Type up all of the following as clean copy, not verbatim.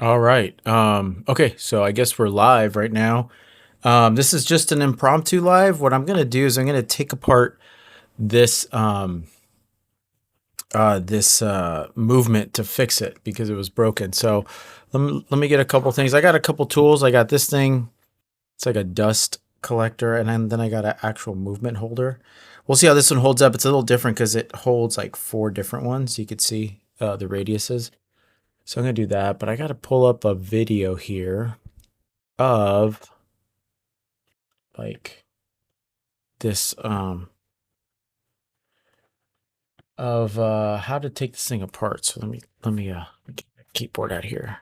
All right. Okay, so I guess we're live right now. This is just an impromptu live. What I'm gonna do is I'm gonna take apart this movement to fix it because it was broken. So let me get a couple things. I got a couple tools. I got this thing. It's like a dust collector, and then I got an actual movement holder. We'll see how this one holds up. It's a little different because it holds like 4 different ones. You could see the radiuses. So I'm gonna do that, but I gotta pull up a video here of like this of how to take this thing apart. So let me get the keyboard out here.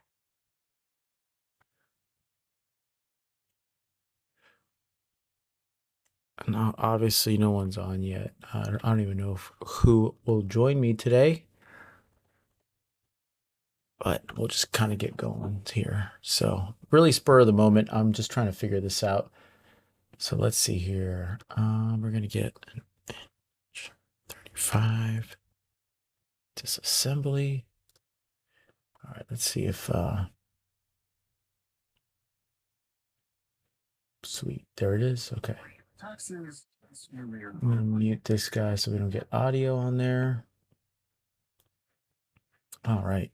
No, obviously no one's on yet. I don't even know who will join me today, but we'll just kind of get going here. So really spur of the moment. I'm just trying to figure this out. So let's see here. We're gonna get an NH35 disassembly. All right, let's see if sweet. There it is. Okay. I'm gonna mute this guy so we don't get audio on there. All right.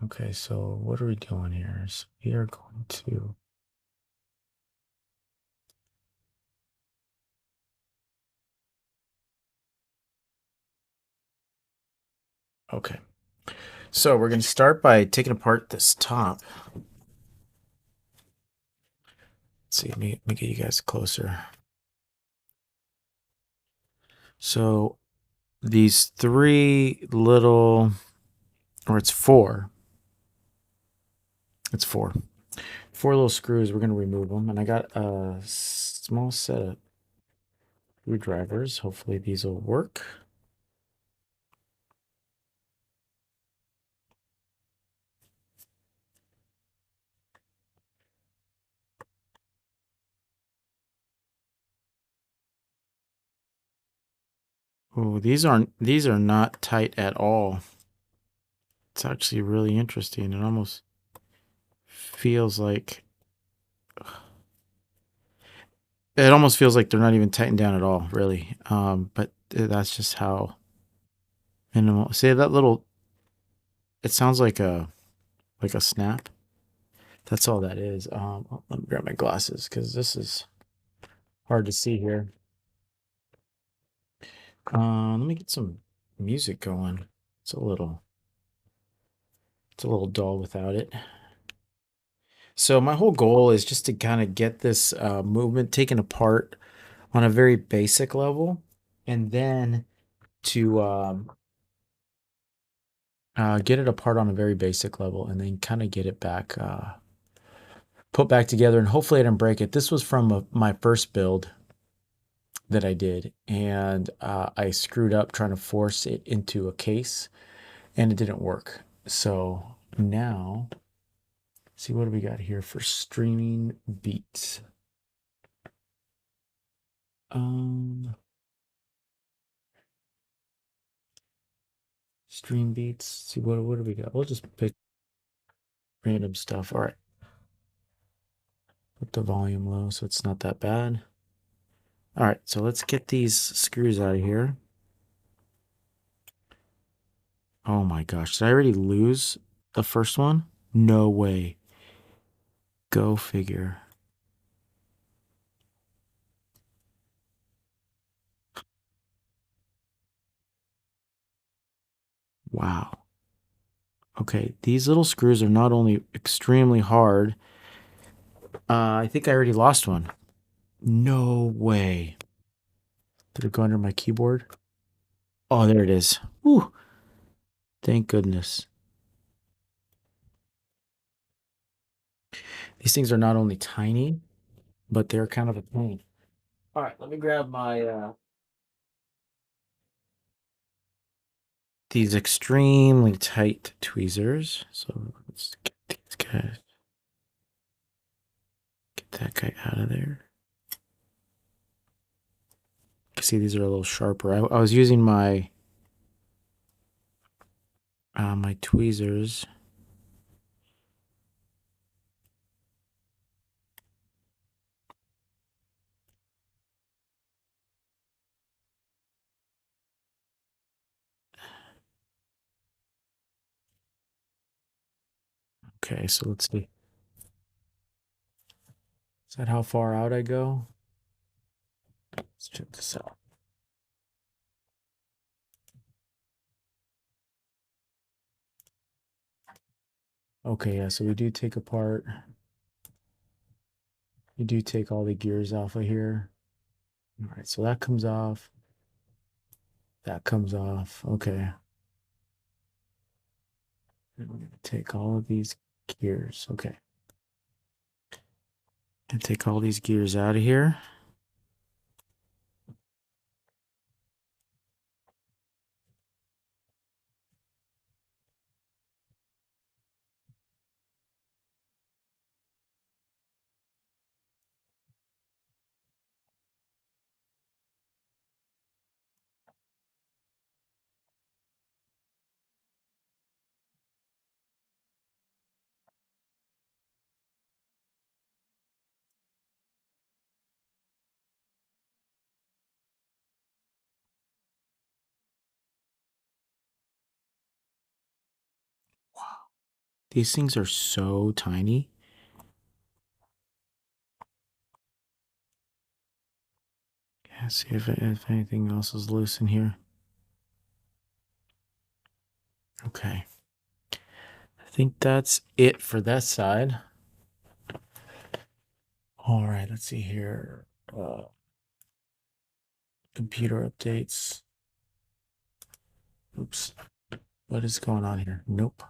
Okay, so what are we doing here? So we are going to okay. So we're going to start by taking apart this top. Let's see, let me get you guys closer. So these three little, or it's four. It's four. Four little screws. We're going to remove them. And I got a small set of screwdrivers. Hopefully these will work. Oh, these are not tight at all. It's actually really interesting. It almost feels like they're not even tightened down at all, really. But that's just how minimal. See that little? It sounds like a snap. That's all that is. Let me grab my glasses because this is hard to see here. Let me get some music going. It's a little dull without it. So my whole goal is just to kind of get this movement taken apart on a very basic level, and then to get it apart on a very basic level, and then kind of get it back, put back together, and hopefully I didn't break it. This was from my first build that I did, and I screwed up trying to force it into a case, and it didn't work. So now, see what do we got here for streaming beats? Stream beats. See what do we got? We'll just pick random stuff. All right. Put the volume low so it's not that bad. All right, so let's get these screws out of here. Oh my gosh, did I already lose the first one? No way. Go figure. Wow. Okay, these little screws are not only extremely hard, I think I already lost one. No way. Did it go under my keyboard? Oh, there it is. Whew. Thank goodness. These things are not only tiny, but they're kind of a pain. All right, let me grab my these extremely tight tweezers. So let's get these guys, get that guy out of there. You can see these are a little sharper. I was using my my tweezers. Okay, so let's see. Is that how far out I go? Let's check this out. Okay, yeah, so we do take apart. You do take all the gears off of here. All right, so that comes off. That comes off. Okay. And we're going to take all of these gears. Okay. And take all these gears out of here. Wow. These things are so tiny. Yeah, see if anything else is loose in here. Okay. I think that's it for that side. All right, let's see here. Computer updates. Oops. What is going on here? Nope.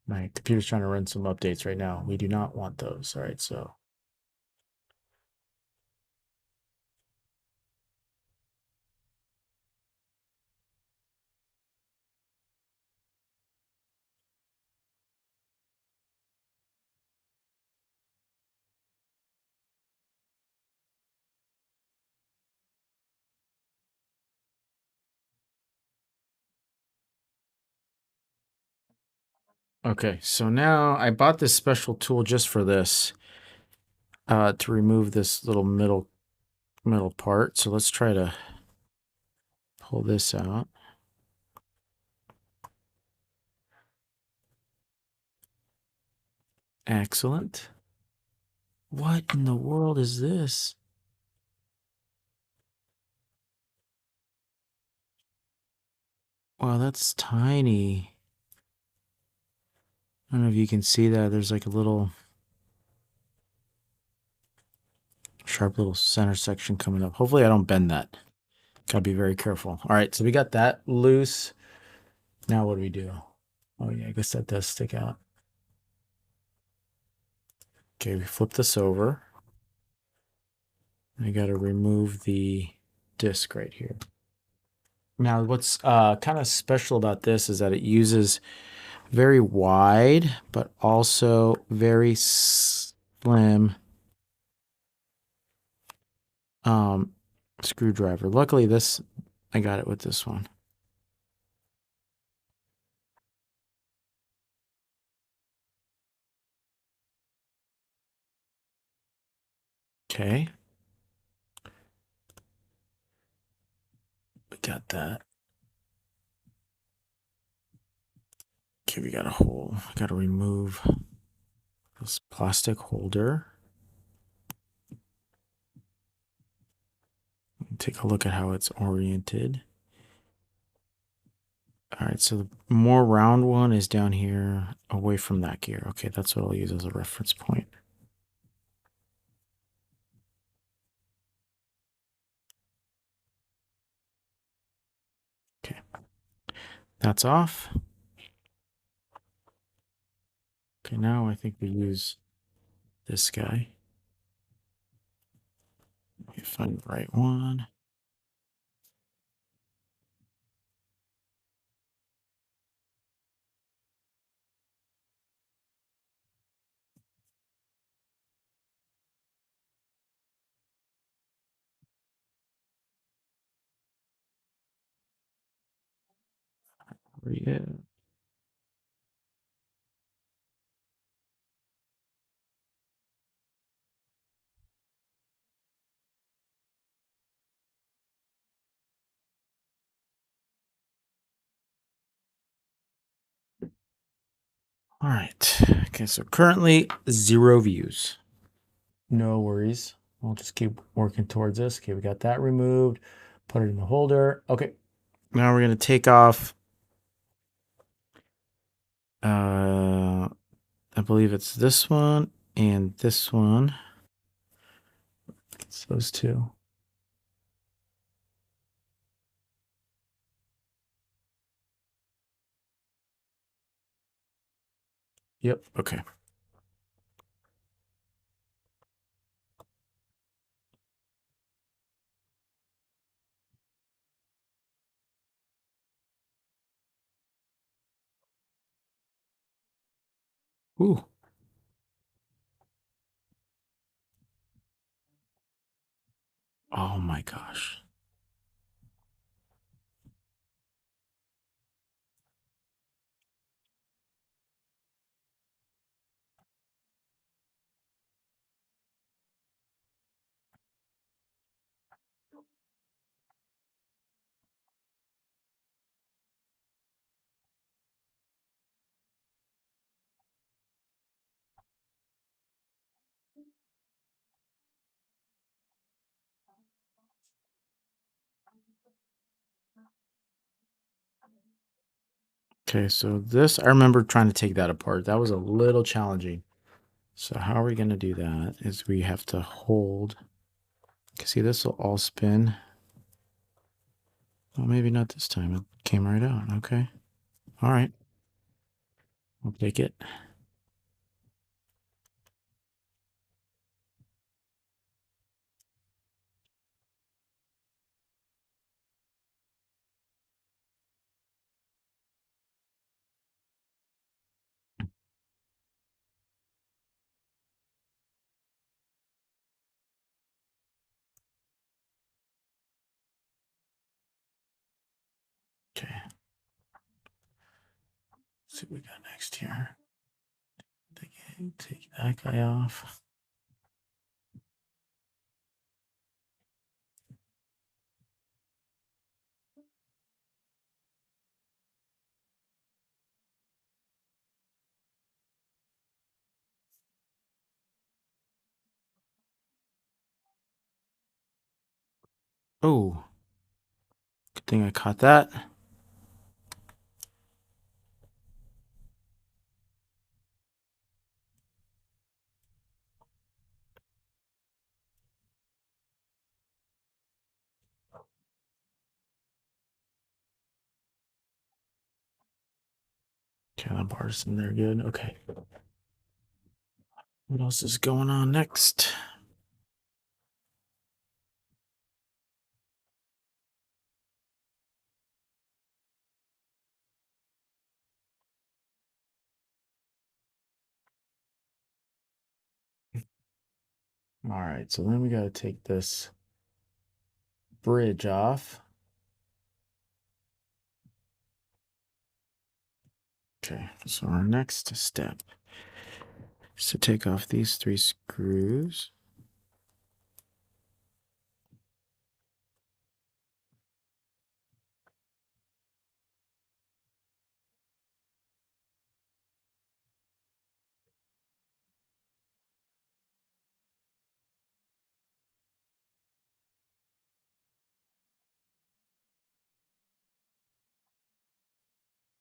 My computer's trying to run some updates right now. We do not want those. All right, so. Okay, so now I bought this special tool just for this, to remove this little middle part. So let's try to pull this out. Excellent. What in the world is this? Wow, that's tiny. I don't know if you can see that. There's like a little sharp little center section coming up. Hopefully I don't bend that. Gotta be very careful. All right, so we got that loose. Now what do we do? Oh yeah, I guess that does stick out. Okay, we flip this over. I gotta remove the disc right here. Now, what's kind of special about this is that it uses very wide, but also very slim screwdriver. Luckily, I got it with this one. Okay. We got that. Okay, we got a hole. I got to remove this plastic holder. Take a look at how it's oriented. All right, so the more round one is down here away from that gear. Okay, that's what I'll use as a reference point. Okay, that's off. Okay, now I think we use this guy. Let me find the right one. Where you at? All right. Okay, so currently 0 views. No worries. We'll just keep working towards this. Okay, we got that removed. Put it in the holder. Okay. Now we're going to take off. I believe it's this one and this one. It's those two. Yep. Okay. Ooh. Oh my gosh. Okay, so this, I remember trying to take that apart. That was a little challenging. So how are we going to do that is we have to hold. See, this will all spin. Well, maybe not this time. It came right out. Okay. All right. I'll take it. Okay. Let's see what we got next here. Take that guy off. Oh, good thing I caught that. Okay, that bar's in there good. Okay. What else is going on next? All right, so then we got to take this bridge off. Okay, so our next step is to take off these 3 screws.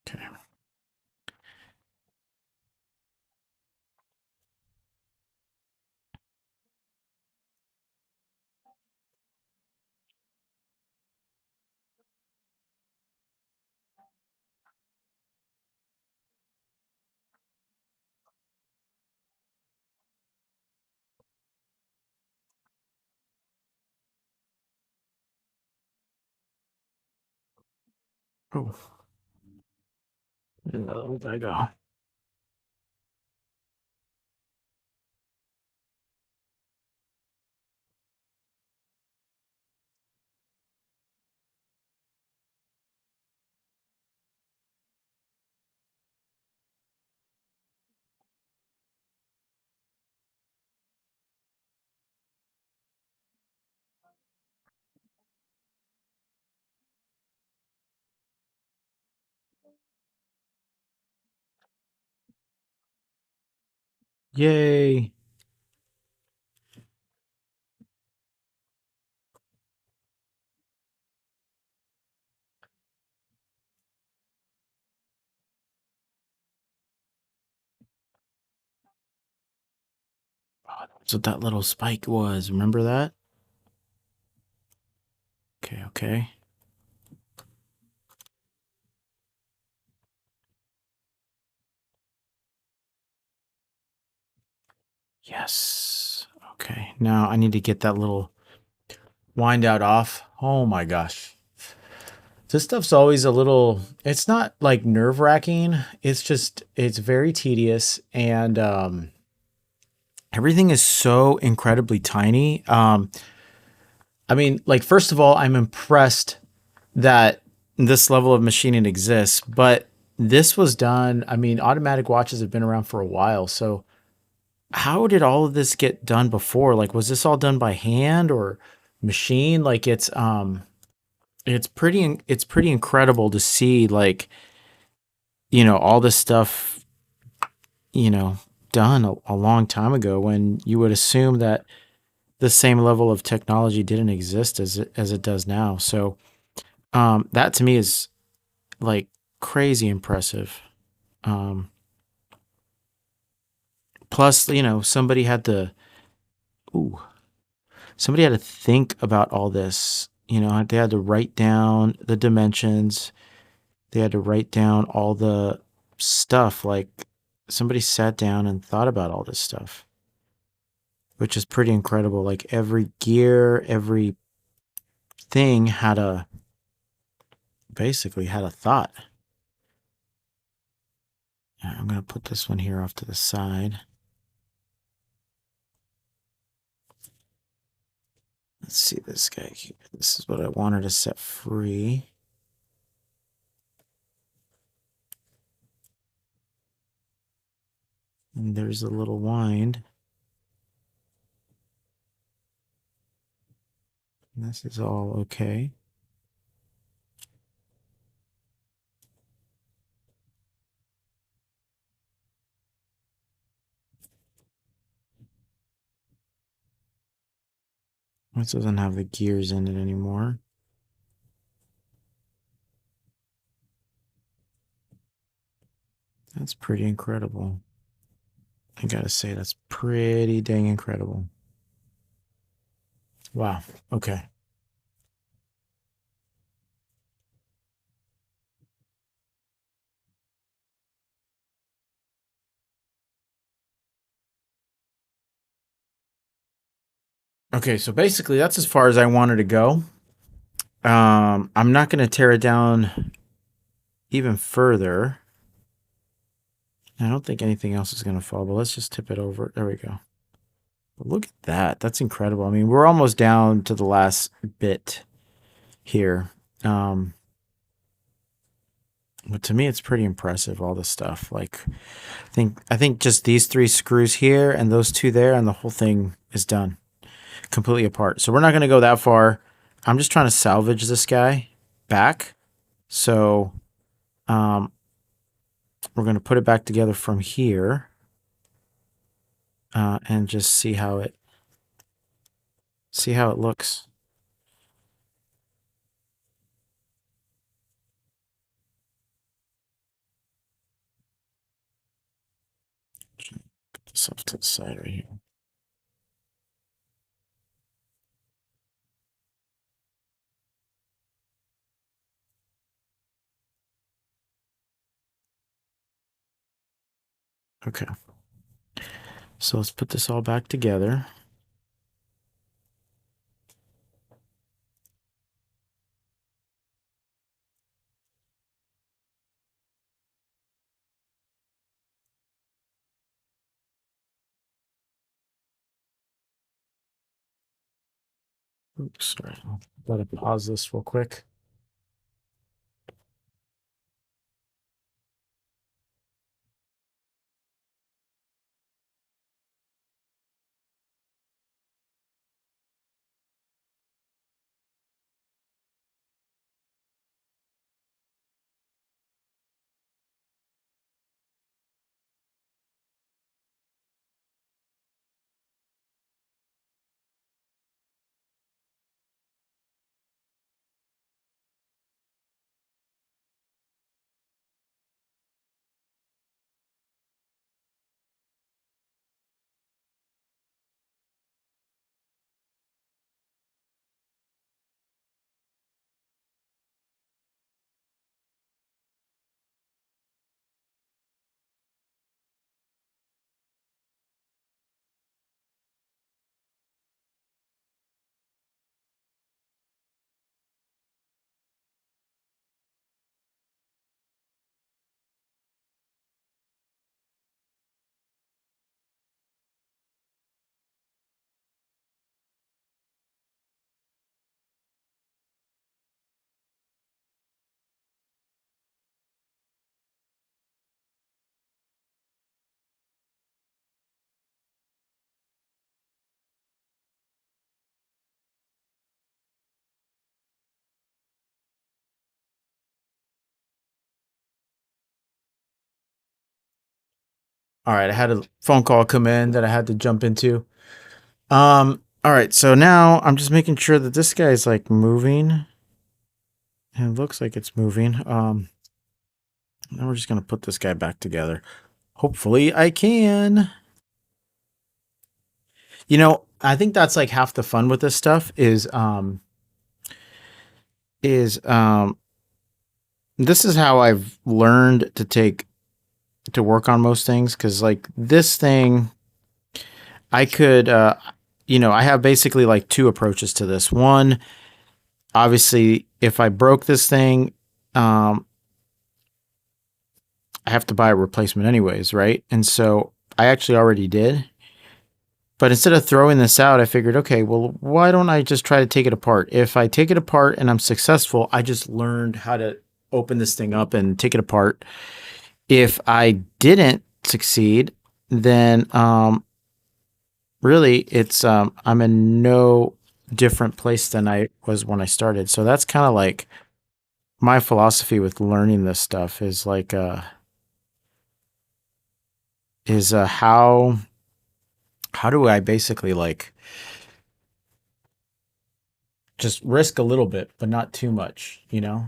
Okay. Oh, where did I go? Yay. Oh, that's what that little spike was. Remember that? Okay, okay. Yes. Okay. Now I need to get that little wind out off. Oh my gosh. This stuff's always a little, it's not like nerve wracking. It's just, it's very tedious. And everything is so incredibly tiny. I mean, like, first of all, I'm impressed that this level of machining exists, but this was done. I mean, automatic watches have been around for a while. So how did all of this get done before? Like, was this all done by hand or machine? Like, it's pretty incredible to see, like, all this stuff, you know, done a long time ago, when you would assume that the same level of technology didn't exist as it does now. So, that to me is like crazy impressive. Um, Plus, ooh, somebody had to think about all this. They had to write down the dimensions. They had to write down all the stuff. Like, somebody sat down and thought about all this stuff, which is pretty incredible. Like, every gear, every thing basically had a thought. I'm going to put this one here off to the side. Let's see this guy here. This is what I wanted to set free. And there's a little wind. And this is all okay. This doesn't have the gears in it anymore. That's pretty incredible. I gotta say, that's pretty dang incredible. Wow. Okay. Okay, so basically that's as far as I wanted to go. I'm not gonna tear it down even further. I don't think anything else is gonna fall, but let's just tip it over. There we go. Look at that. That's incredible. I mean, we're almost down to the last bit here. But to me, it's pretty impressive, all this stuff. Like, I think just these three screws here and those two there, and the whole thing is done, completely apart. So we're not going to go that far. I'm just trying to salvage this guy back. So we're going to put it back together from here, and just see how it looks. Put this off to the side right here. Okay. So let's put this all back together. Oops, sorry. Let it pause this real quick. All right, I had a phone call come in that I had to jump into. All right, so now I'm just making sure that this guy's like moving. And it looks like it's moving. Now we're just gonna put this guy back together. Hopefully I can. You know, I think that's like half the fun with this stuff is this is how I've learned to work on most things, because like this thing I could I have basically like two approaches to this. One, obviously, if I broke this thing, um, I have to buy a replacement anyways, right? And so I actually already did. But instead of throwing this out, I figured, okay, well, why don't I just try to take it apart? If I take it apart and I'm successful, I just learned how to open this thing up and take it apart. If I didn't succeed, then really it's I'm in no different place than I was when I started. So that's kind of like my philosophy with learning this stuff is like how do I basically like just risk a little bit but not too much, you know?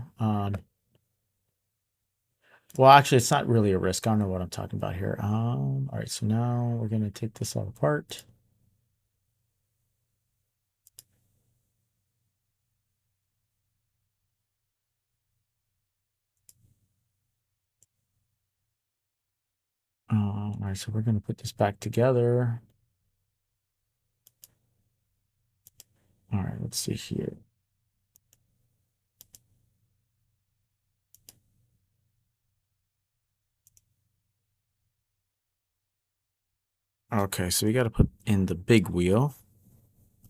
Well, actually, it's not really a risk. I don't know what I'm talking about here. All right, so now we're gonna take this all apart. All right, so we're gonna put this back together. All right, let's see here. Okay, so we got to put in the big wheel,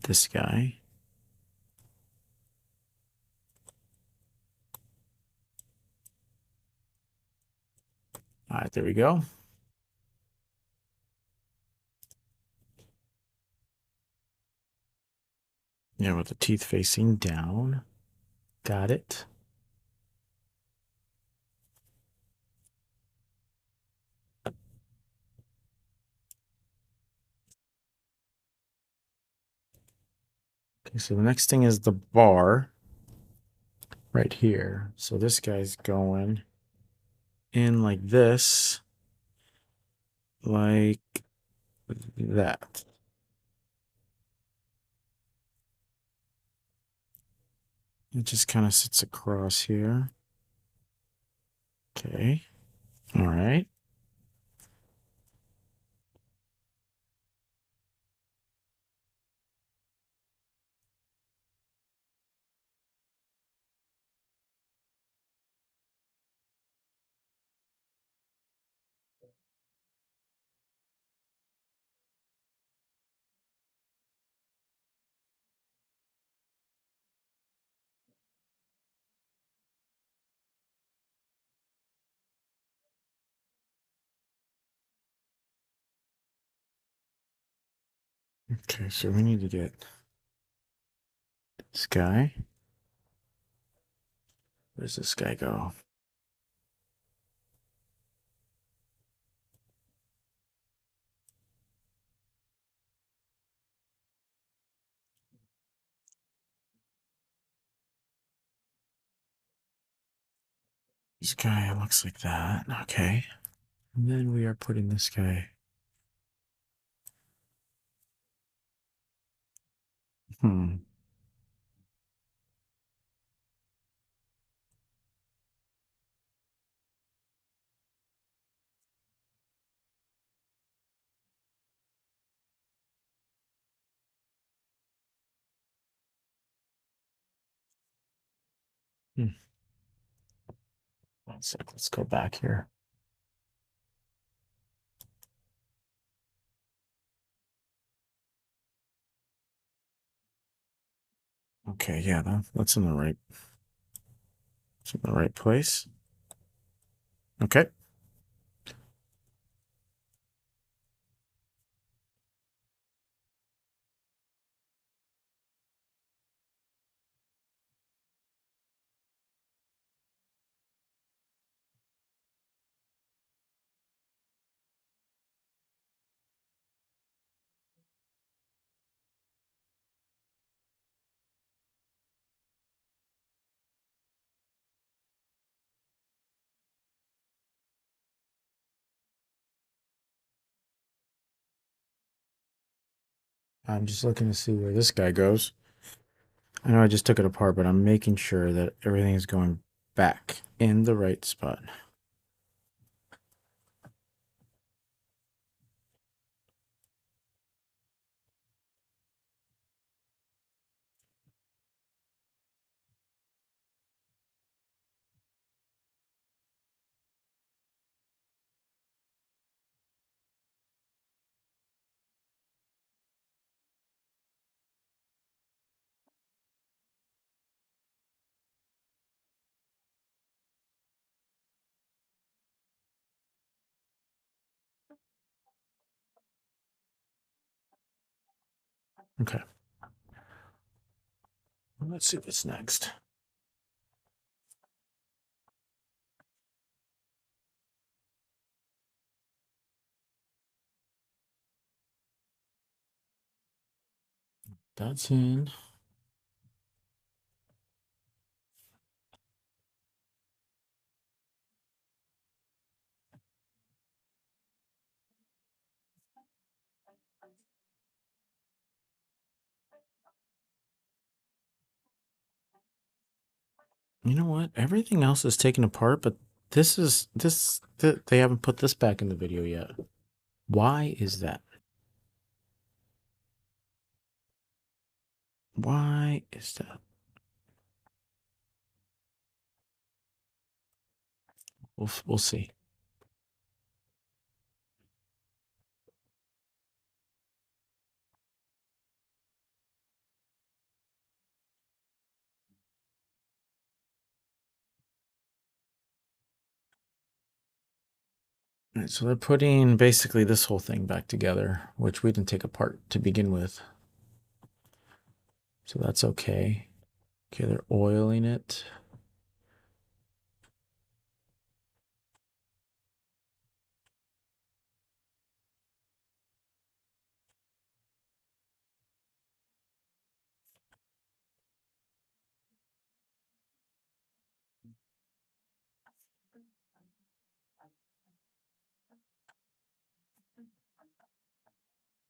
this guy. All right, there we go. Yeah, with the teeth facing down. Got it. Okay, so the next thing is the bar right here. So this guy's going in like this, like that. It just kind of sits across here. Okay. All right. Okay, so we need to get this guy. Where's this guy go? This guy looks like that. Okay. And then we are putting this guy. Hmm. Hmm. One sec. Let's go back here. Okay, yeah, that's in the right. It's in the right place. Okay. I'm just looking to see where this guy goes. I know I just took it apart, but I'm making sure that everything is going back in the right spot. Okay. Let's see what's next. That's in. You know what? Everything else is taken apart, but they haven't put this back in the video yet. Why is that? Why is that? We'll see. All right, so they're putting basically this whole thing back together, which we didn't take apart to begin with. So that's okay. Okay, they're oiling it.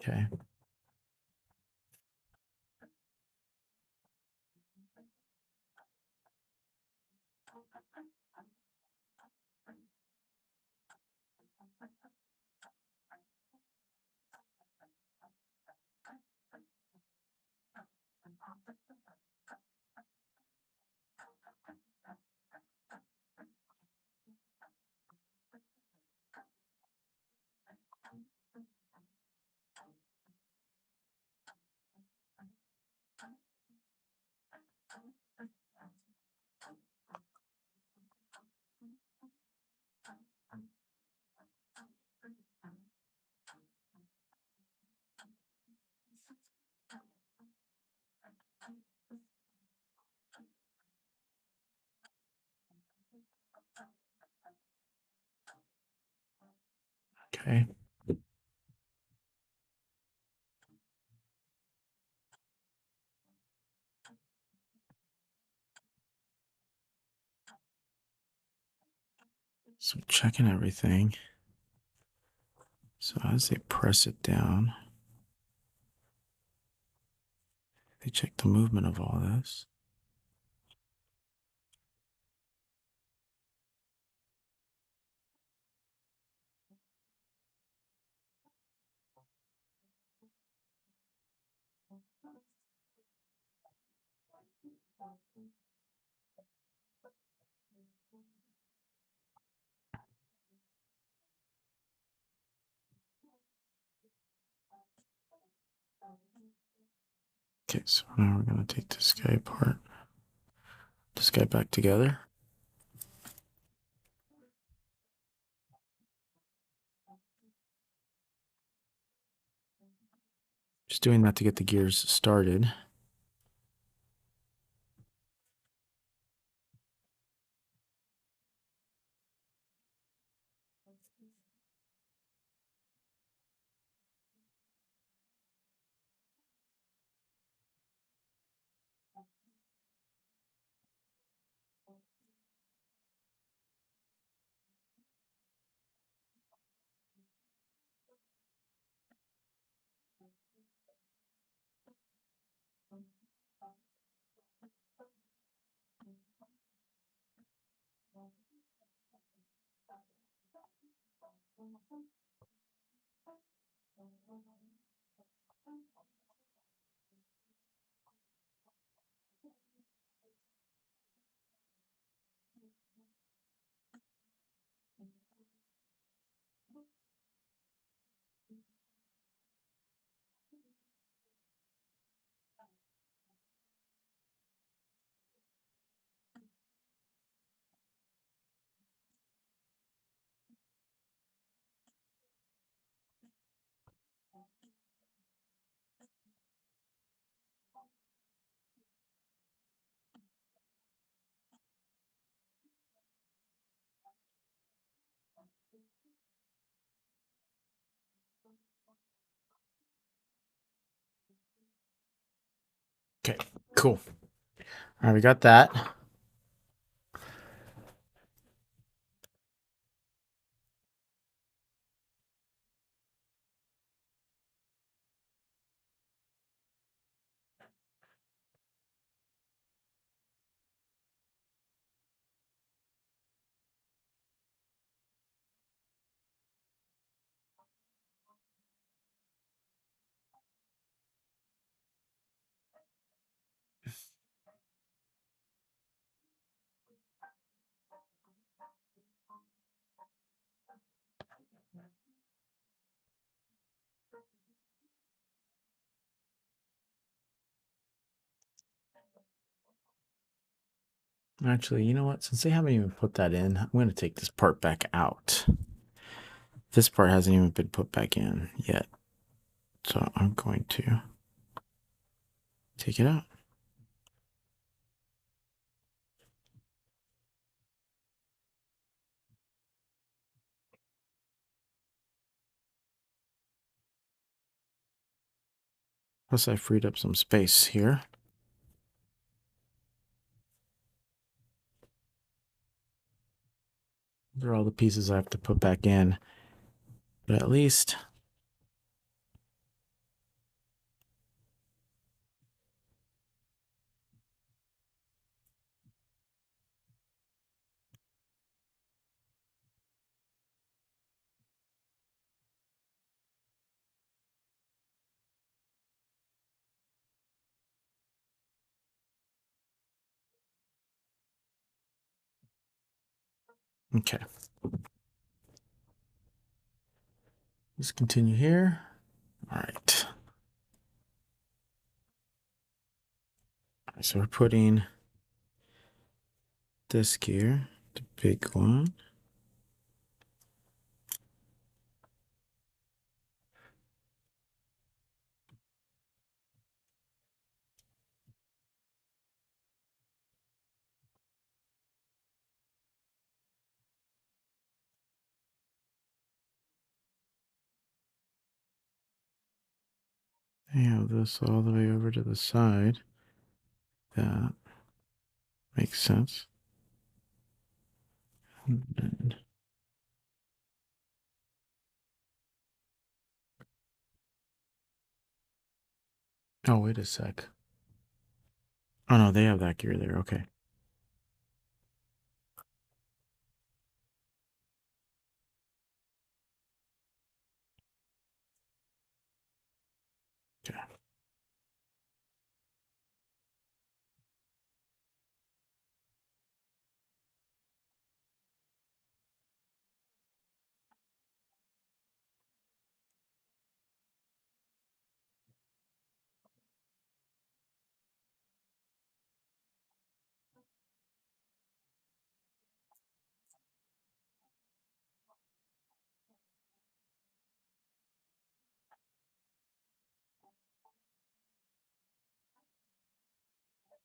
Okay. Okay. So checking everything. So as they press it down, they check the movement of all this. Okay, so now we're going to take this guy apart, this guy back together. Just doing that to get the gears started. Okay, cool. All right, we got that. Actually, you know what? Since they haven't even put that in, I'm going to take this part back out. This part hasn't even been put back in yet. So I'm going to take it out. Plus I freed up some space here. These are all the pieces I have to put back in. But at least okay. Let's continue here. All right. So we're putting this gear, the big one. I have this all the way over to the side. That makes sense. And then, oh, wait a sec. Oh, no, they have that gear there. Okay. Okay.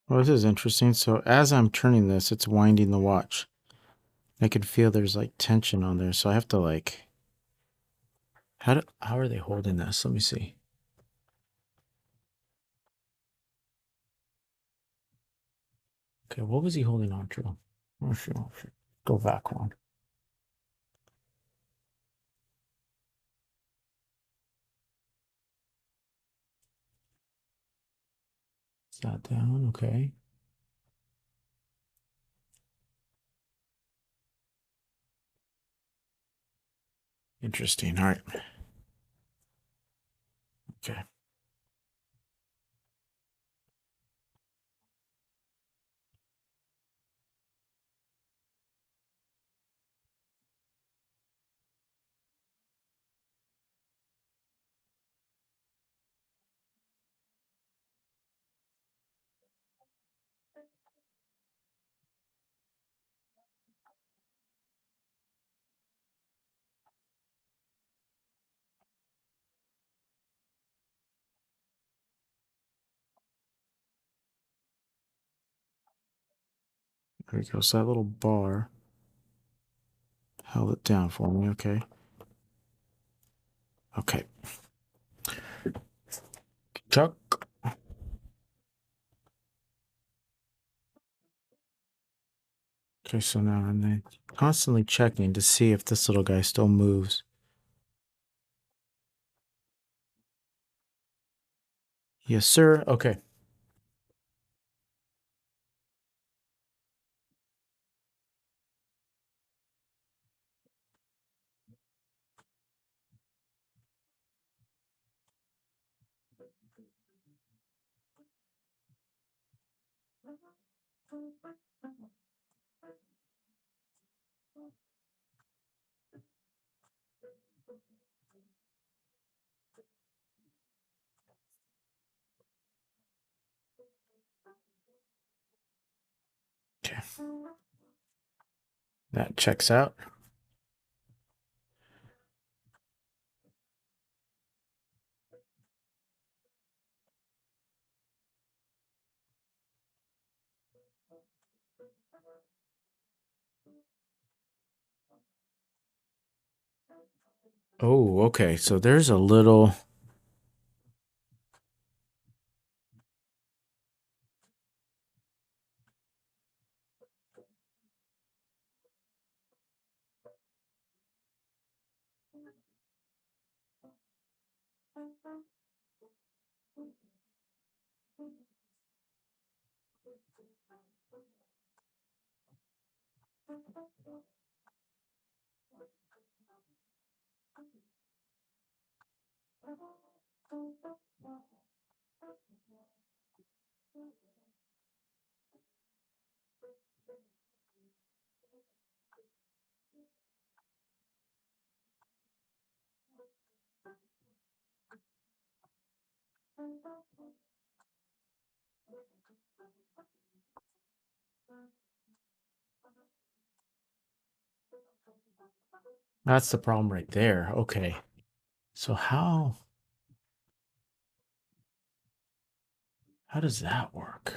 Well, this is interesting. So as I'm turning this, it's winding the watch. I can feel there's like tension on there. So I have to like, how are they holding this? Let me see. Okay, what was he holding on to? Oh, sure. Go back one. Is that down? Okay. Interesting. All right. Okay. There we go. So that little bar held it down for me. Okay. Okay. Chuck. Okay, so now I'm constantly checking to see if this little guy still moves. Yes, sir. Okay. Okay. That checks out. Oh, okay. So there's a little. That's the problem right there. Okay. So how does that work?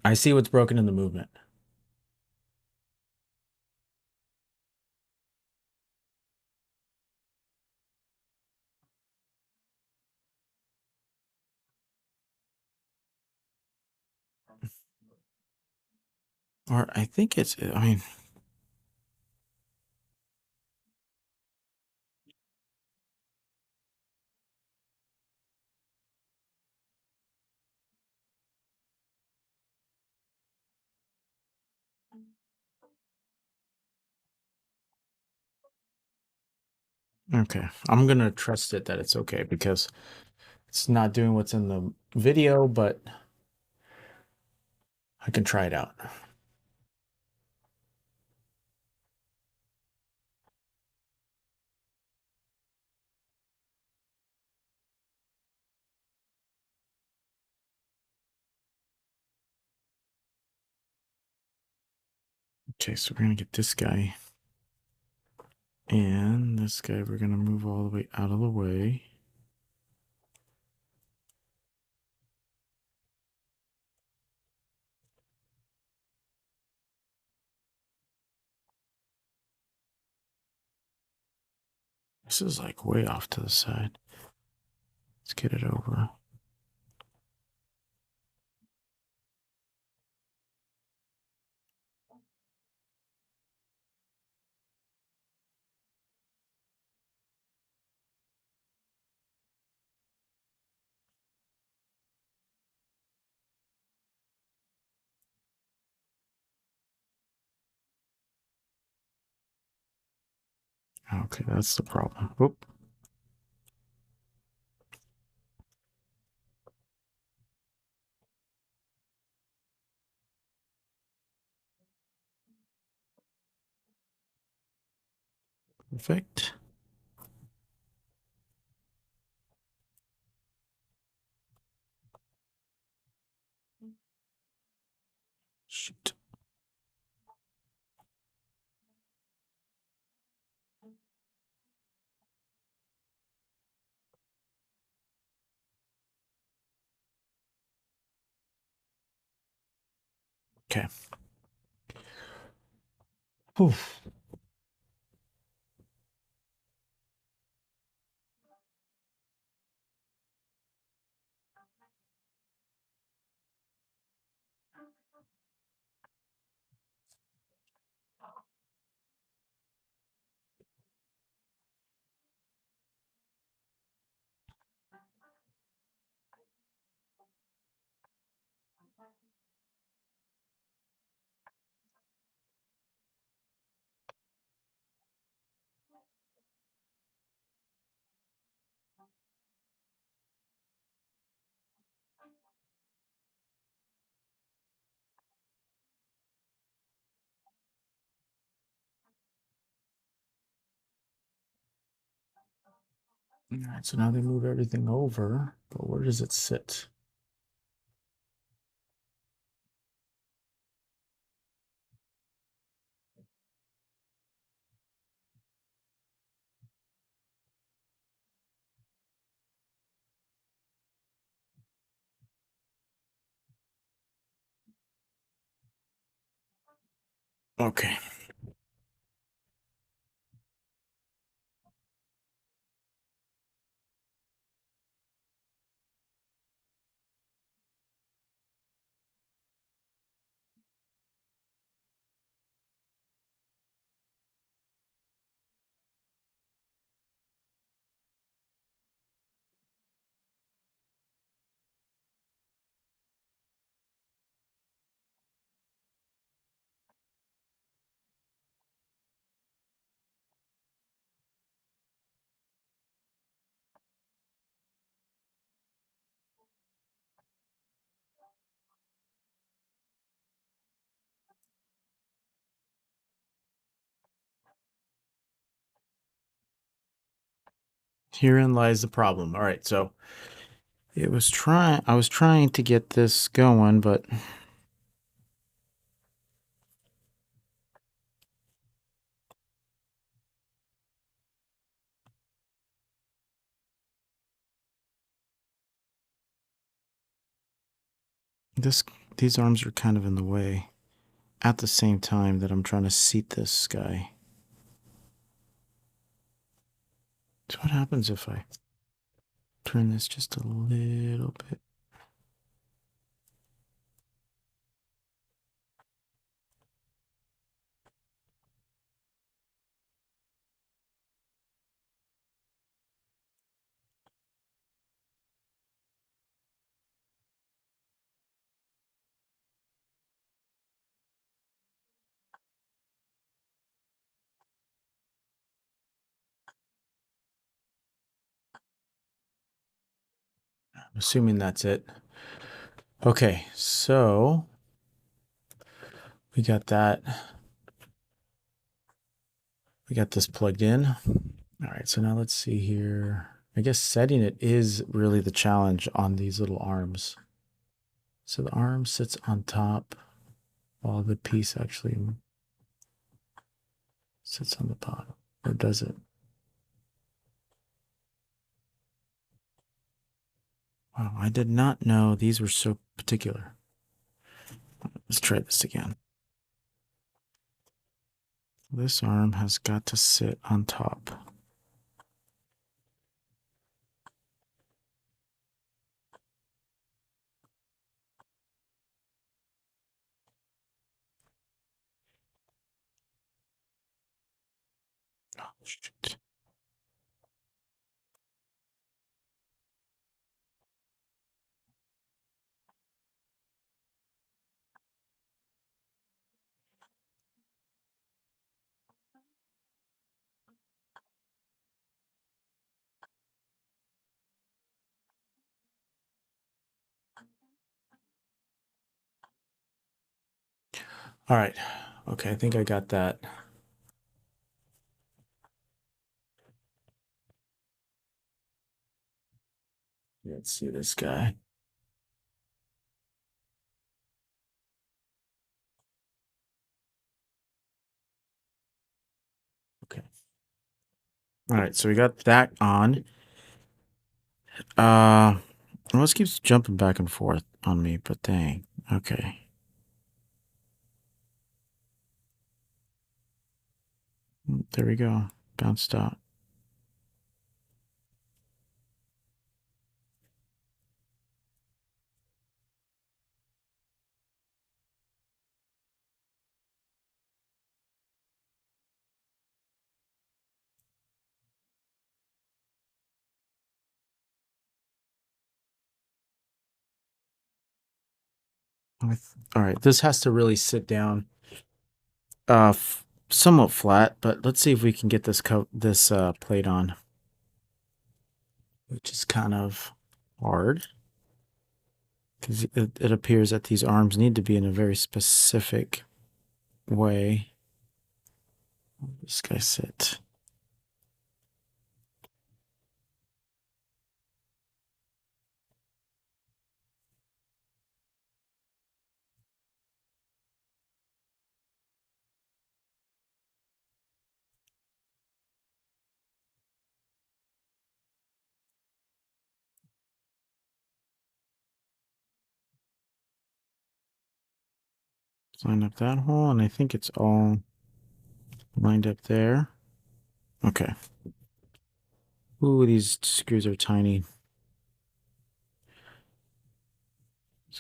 I see what's broken in the movement. Or I think it's I mean, okay. I'm gonna trust it that it's okay because it's not doing what's in the video, but I can try it out. Okay, so we're gonna get this guy and this guy we're gonna move all the way out of the way. This is like way off to the side. Let's get it over. Okay, that's the problem. Whoop. Perfect. Shoot. Okay. Whew. All right, so now they move everything over, but where does it sit? Okay. Herein lies the problem. All right, so I was trying to get this going, but this these arms are kind of in the way at the same time that I'm trying to seat this guy. So what happens if I turn this just a little bit? I'm assuming that's it. Okay, so we got that. We got this plugged in. All right, so now let's see here. I guess setting it is really the challenge on these little arms. So the arm sits on top while the piece actually sits on the bottom. Or does it? Wow, I did not know these were so particular. Let's try this again. This arm has got to sit on top. Oh, shoot. All right. Okay, I think I got that. Let's see this guy. Okay. All right, so we got that on. Well, this keeps jumping back and forth on me, but dang. Okay. There we go. Bounced out. All right, this has to really sit down. Somewhat flat, but let's see if we can get this plate on, which is kind of hard because it appears that these arms need to be in a very specific way. This guy sit. Line up that hole, and I think it's all lined up there. Okay. Ooh, these screws are tiny.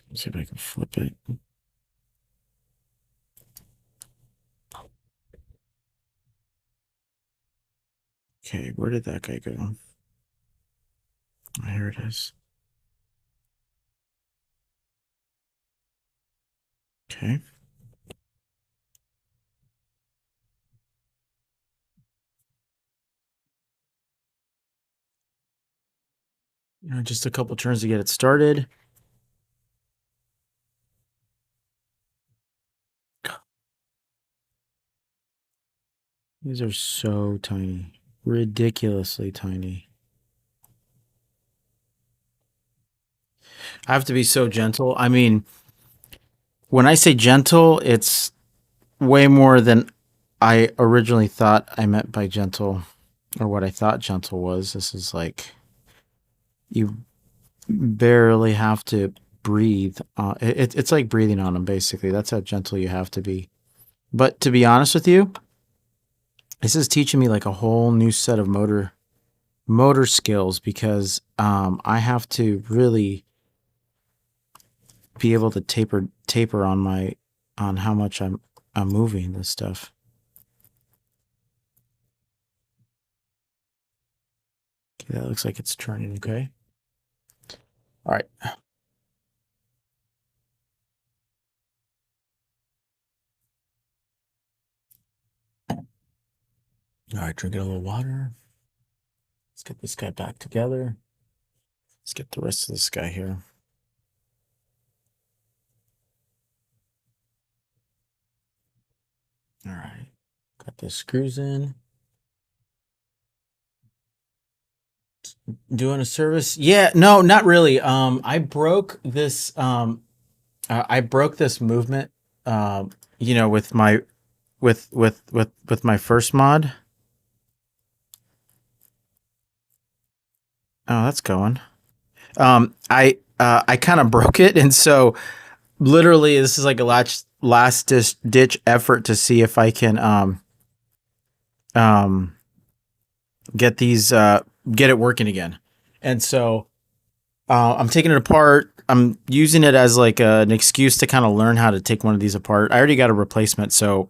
Let's see if I can flip it. Okay, where did that guy go? Oh, here it is. Okay. Just a couple turns to get it started. These are so tiny. Ridiculously tiny. I have to be so gentle. I mean, when I say gentle, it's way more than I originally thought I meant by gentle, or what I thought gentle was. This is like you barely have to breathe. It's like breathing on them, basically. That's how gentle you have to be. But to be honest with you, this is teaching me like a whole new set of motor skills because I have to really be able to taper on how much I'm moving this stuff. Okay, that looks like it's turning okay. All right. All right, drinking a little water. Let's get this guy back together. Let's get the rest of this guy here. All right. Got the screws in. Doing a service? Yeah, no, not really. I broke this movement with my with my first mod. Oh, that's going. I kind of broke it, and so literally this is like a last ditch effort to see if I can um get get it working again. And so I'm taking it apart. I'm using it as like an excuse to kind of learn how to take one of these apart. I already got a replacement, so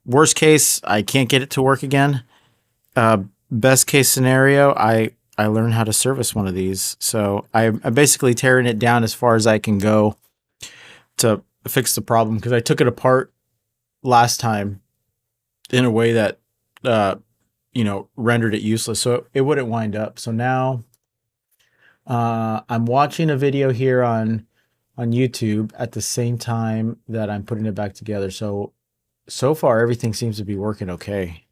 worst case, I can't get it to work again. Best case scenario, I learn how to service one of these. So I'm basically tearing it down as far as I can go to fix the problem because I took it apart last time in a way that rendered it useless, so it wouldn't wind up. So now I'm watching a video here on on YouTube at the same time that I'm putting it back together. So far everything seems to be working okay.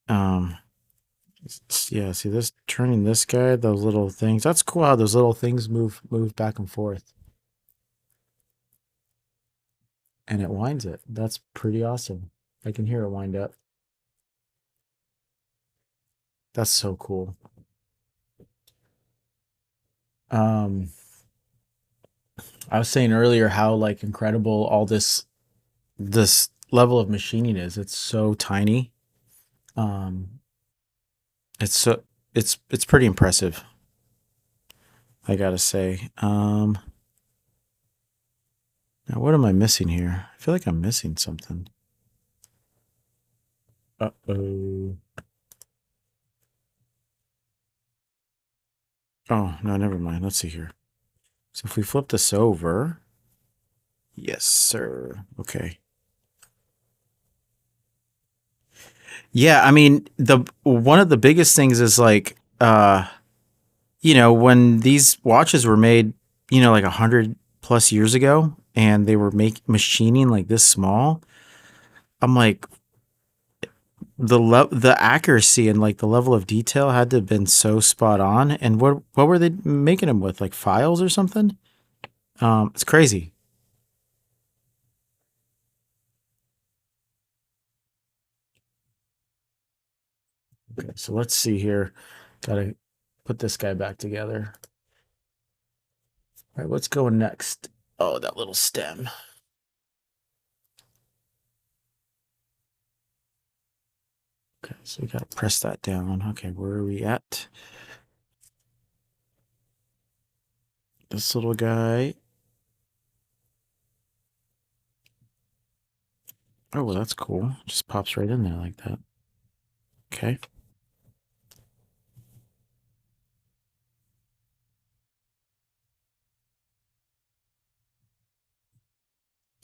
Um, yeah, see this turning this guy, those little things. That's cool how those little things move back and forth. And it winds it. That's pretty awesome. I can hear it wind up. That's so cool. Um, I was saying earlier how like incredible all this level of machining is. It's so tiny. Um, it's so it's pretty impressive, I gotta say. Now what am I missing here? I feel like I'm missing something. Uh-oh. Oh, no, never mind. Let's see here. So if we flip this over, yes, sir. Okay. Yeah, I mean, the one of the biggest things is like when these watches were made, like 100 plus years ago, and they were machining like this small. I'm like the accuracy and like the level of detail had to have been so spot on. And what were they making them with? Like files or something? It's crazy. Okay, so let's see here. Gotta put this guy back together. All right, what's going next? Oh, that little stem. Okay, so we gotta press that down. Okay, where are we at? This little guy. Oh, well, that's cool. Just pops right in there like that. Okay.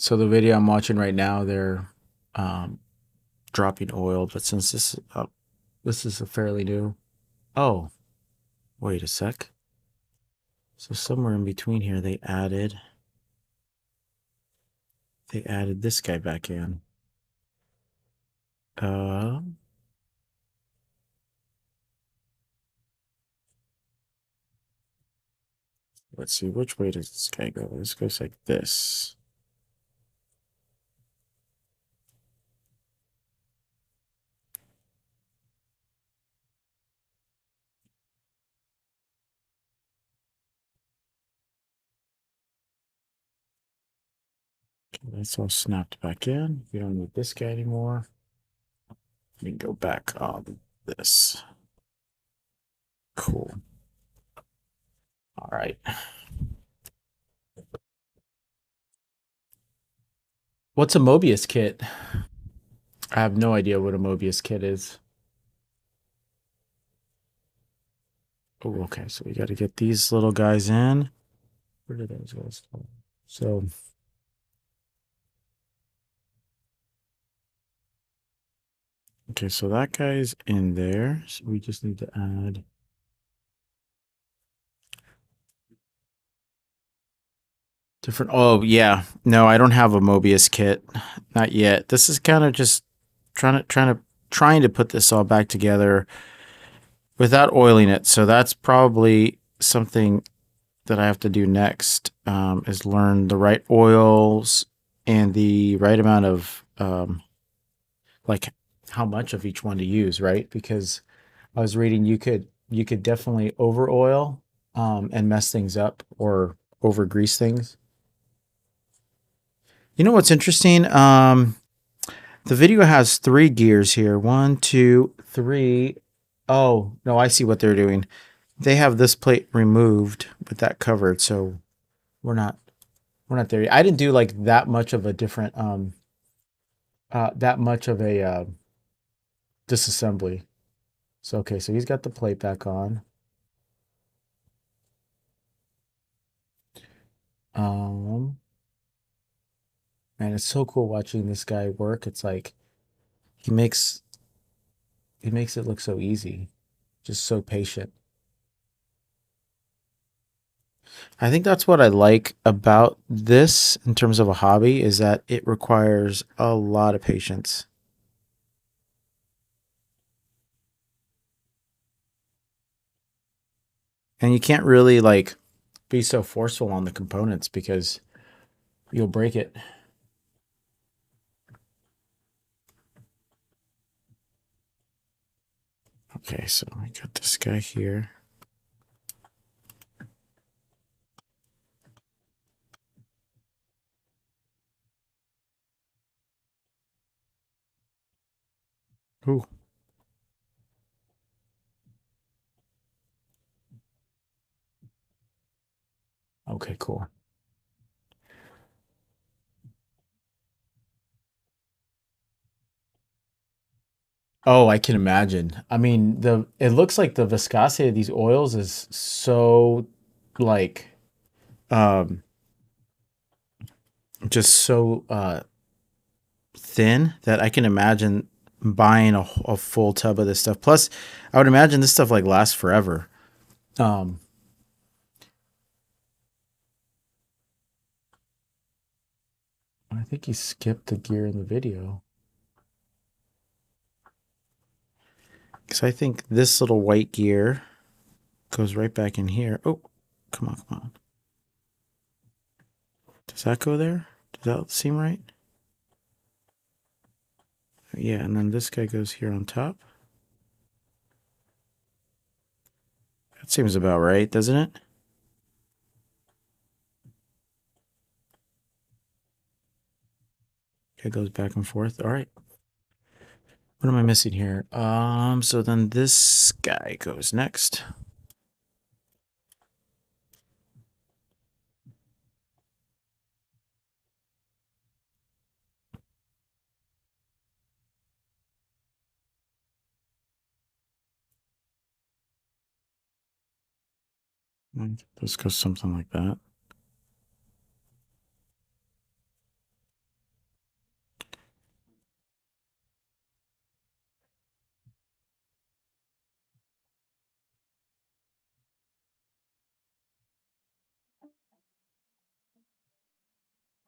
So the video I'm watching right now, they're um, dropping oil, but since this is a fairly new. Oh, wait a sec. So somewhere in between here, they added this guy back in. Uh, let's see, which way does this guy go? This goes like this. Okay, that's all snapped back in. We don't need this guy anymore. We can go back on this. Cool. All right. What's a Mobius kit? I have no idea what a Mobius kit is. Oh, okay. So we got to get these little guys in. Where did those guys go? So, okay, so that guy's in there. So we just need to add different. Oh, yeah. No, I don't have a Mobius kit. Not yet. This is kind of just trying to put this all back together without oiling it. So that's probably something that I have to do next, is learn the right oils and the right amount of like how much of each one to use, right? Because I was reading you could definitely over oil and mess things up or over grease things. You know what's interesting? The video has 3 gears here. One, two, three. Oh, no, I see what they're doing. They have this plate removed with that covered, so we're not we're not there yet. I didn't do like that much of a different that much of a disassembly. So okay, so he's got the plate back on. Um Man, it's so cool watching this guy work. It's like he makes he makes it look so easy, just so patient. I think that's what I like about this in terms of a hobby is that it requires a lot of patience. And you can't really like be so forceful on the components because you'll break it. Okay, so I got this guy here. Ooh, okay, cool. Oh, I can imagine. I mean, the it looks like the viscosity of these oils is so like um just so thin that I can imagine buying a full tub of this stuff. Plus, I would imagine this stuff like lasts forever. Um, I think he skipped the gear in the video because I think this little white gear goes right back in here. Oh, come on, come on. Does that go there? Does that seem right? Yeah, and then this guy goes here on top. That seems about right, doesn't it? It goes back and forth. All right. What am I missing here? So then this guy goes next. This goes something like that.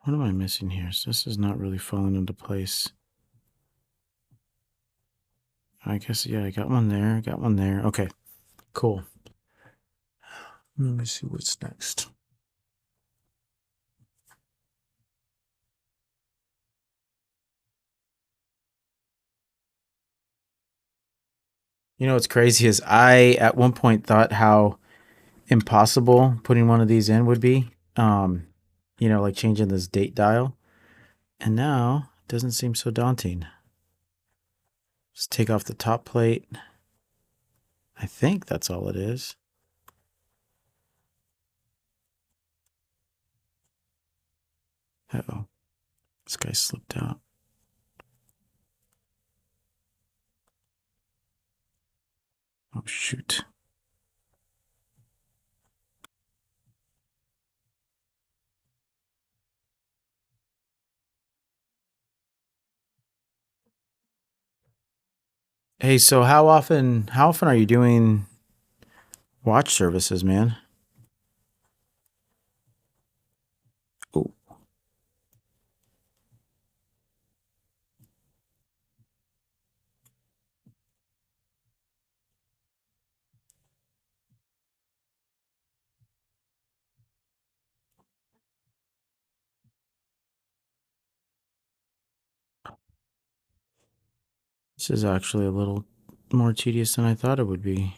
What am I missing here? So this is not really falling into place. I guess, yeah, I got one there. I got one there. Okay, cool. Let me see what's next. You know what's crazy is I at one point thought how impossible putting one of these in would be. Like changing this date dial. And now it doesn't seem so daunting. Just take off the top plate. I think that's all it is. Uh-oh. This guy slipped out. Oh, shoot. Hey, so how often are you doing watch services, man? Oh, this is actually a little more tedious than I thought it would be.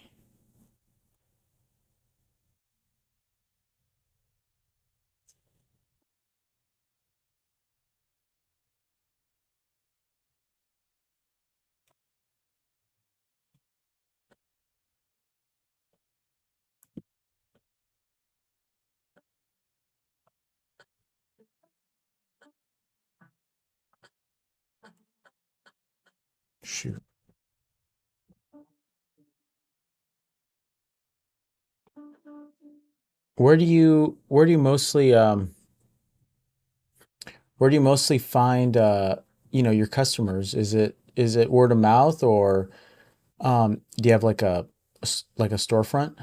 Shoot. Where do you mostly where do you mostly find your customers? Is it word of mouth or do you have like a storefront?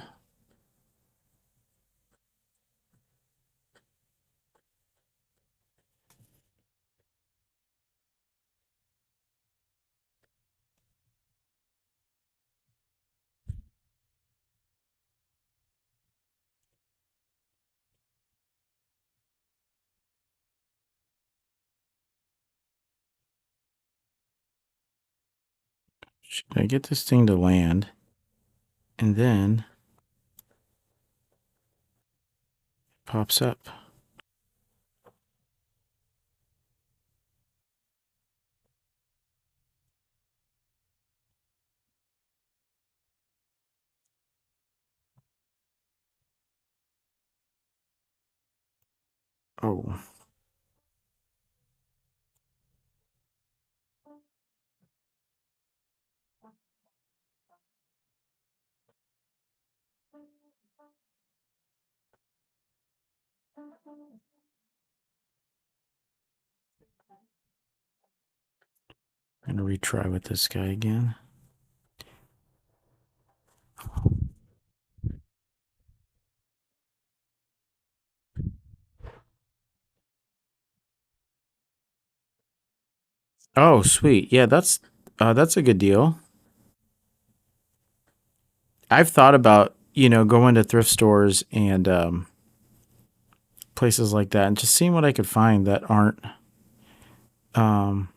Should I get this thing to land? And then it pops up. Oh. I'm gonna retry with this guy again. Oh, sweet. Yeah, that's a good deal. I've thought about, going to thrift stores and places like that and just seeing what I could find that aren't um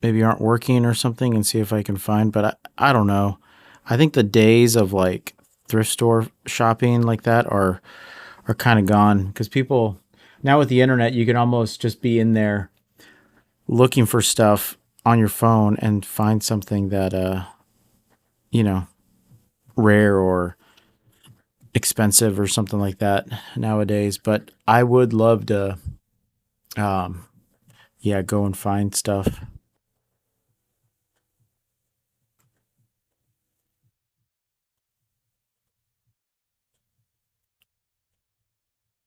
maybe aren't working or something and see if I can find, but I don't know. I think the days of like thrift store shopping like that are kind of gone because people now with the internet you can almost just be in there looking for stuff on your phone and find something that you know rare or expensive or something like that nowadays. But I would love to um yeah, go and find stuff.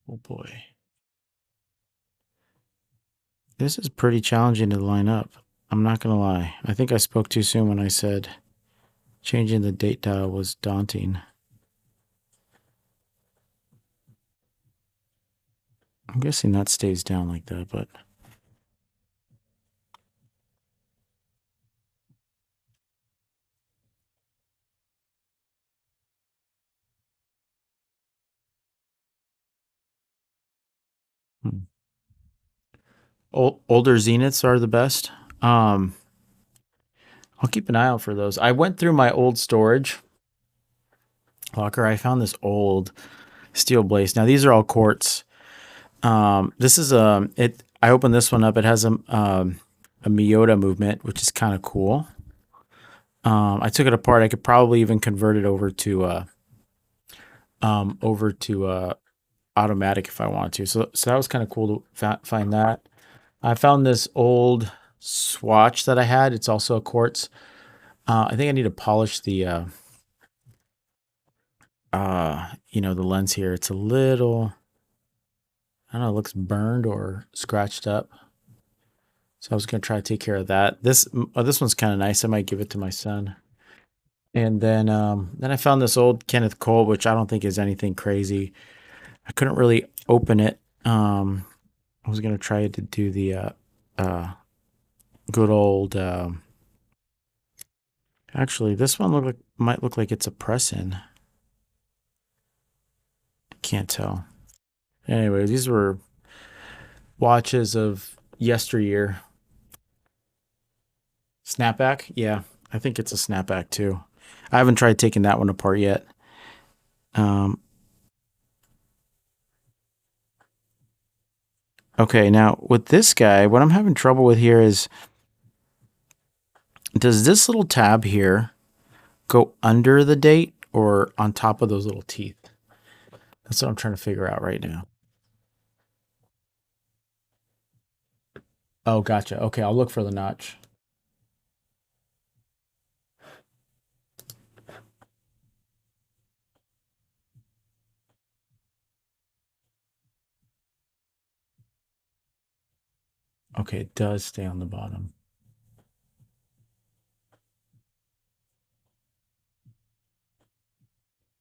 Oh boy, this is pretty challenging to line up. I'm not gonna lie, I think I spoke too soon when I said changing the date dial was daunting. I'm guessing that stays down like that, but hmm. Older zeniths are the best. um I'll keep an eye out for those. I went through my old storage locker. I found this old steel blaze. Now these are all quartz. This is it. I opened this one up. It has a Miyota movement, which is kind of cool. I took it apart. I could probably even convert it over to automatic if I wanted to. So that was kind of cool to find that. I found this old swatch that I had. It's also a quartz. I think I need to polish the lens here. It's a little, I don't know, it looks burned or scratched up. So I was gonna try to take care of that. This one's kind of nice. I might give it to my son. And then I found this old Kenneth Cole, which I don't think is anything crazy. I couldn't really open it. I was gonna try to do the uh, good old. Actually, this one might look like it's a press in. Can't tell. Anyway, these were watches of yesteryear. Snapback? Yeah, I think it's a snapback too. I haven't tried taking that one apart yet. Um, okay, now with this guy, what I'm having trouble with here is does this little tab here go under the date or on top of those little teeth? That's what I'm trying to figure out right now. Oh, gotcha. Okay, I'll look for the notch. Okay, it does stay on the bottom.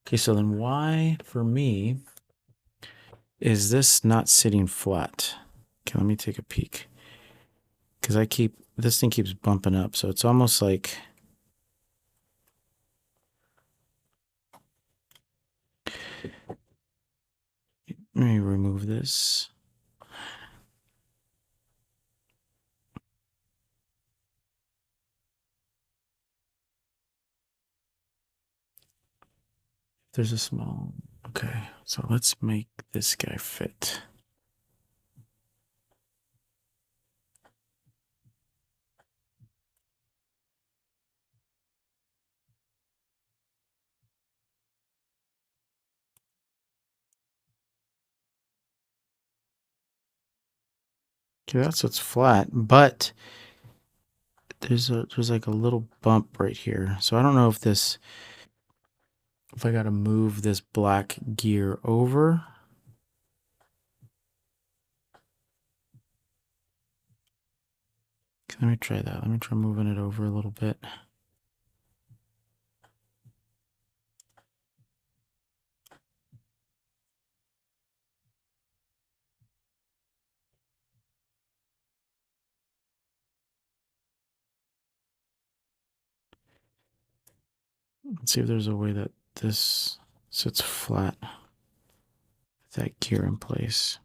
Okay, so then why, for me, is this not sitting flat? Okay, let me take a peek. Because this thing keeps bumping up. So it's almost like, let me remove this. There's a small. Okay, so let's make this guy fit. Okay, that's what's flat, but there's like a little bump right here. So I don't know if I gotta move this black gear over. Okay, let me try that. Let me try moving it over a little bit. Let's see if there's a way that this sits flat with that gear in place.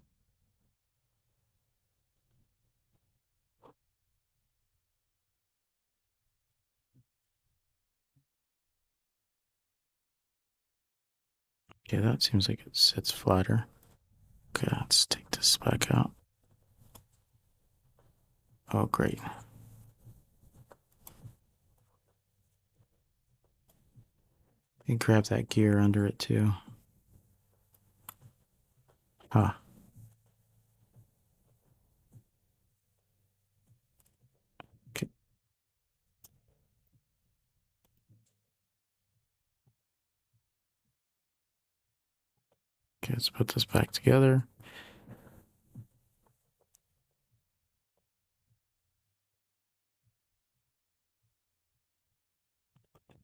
Okay, that seems like it sits flatter. Okay, let's take this back out. Oh, great. And grab that gear under it too. Huh. Okay, okay, let's put this back together.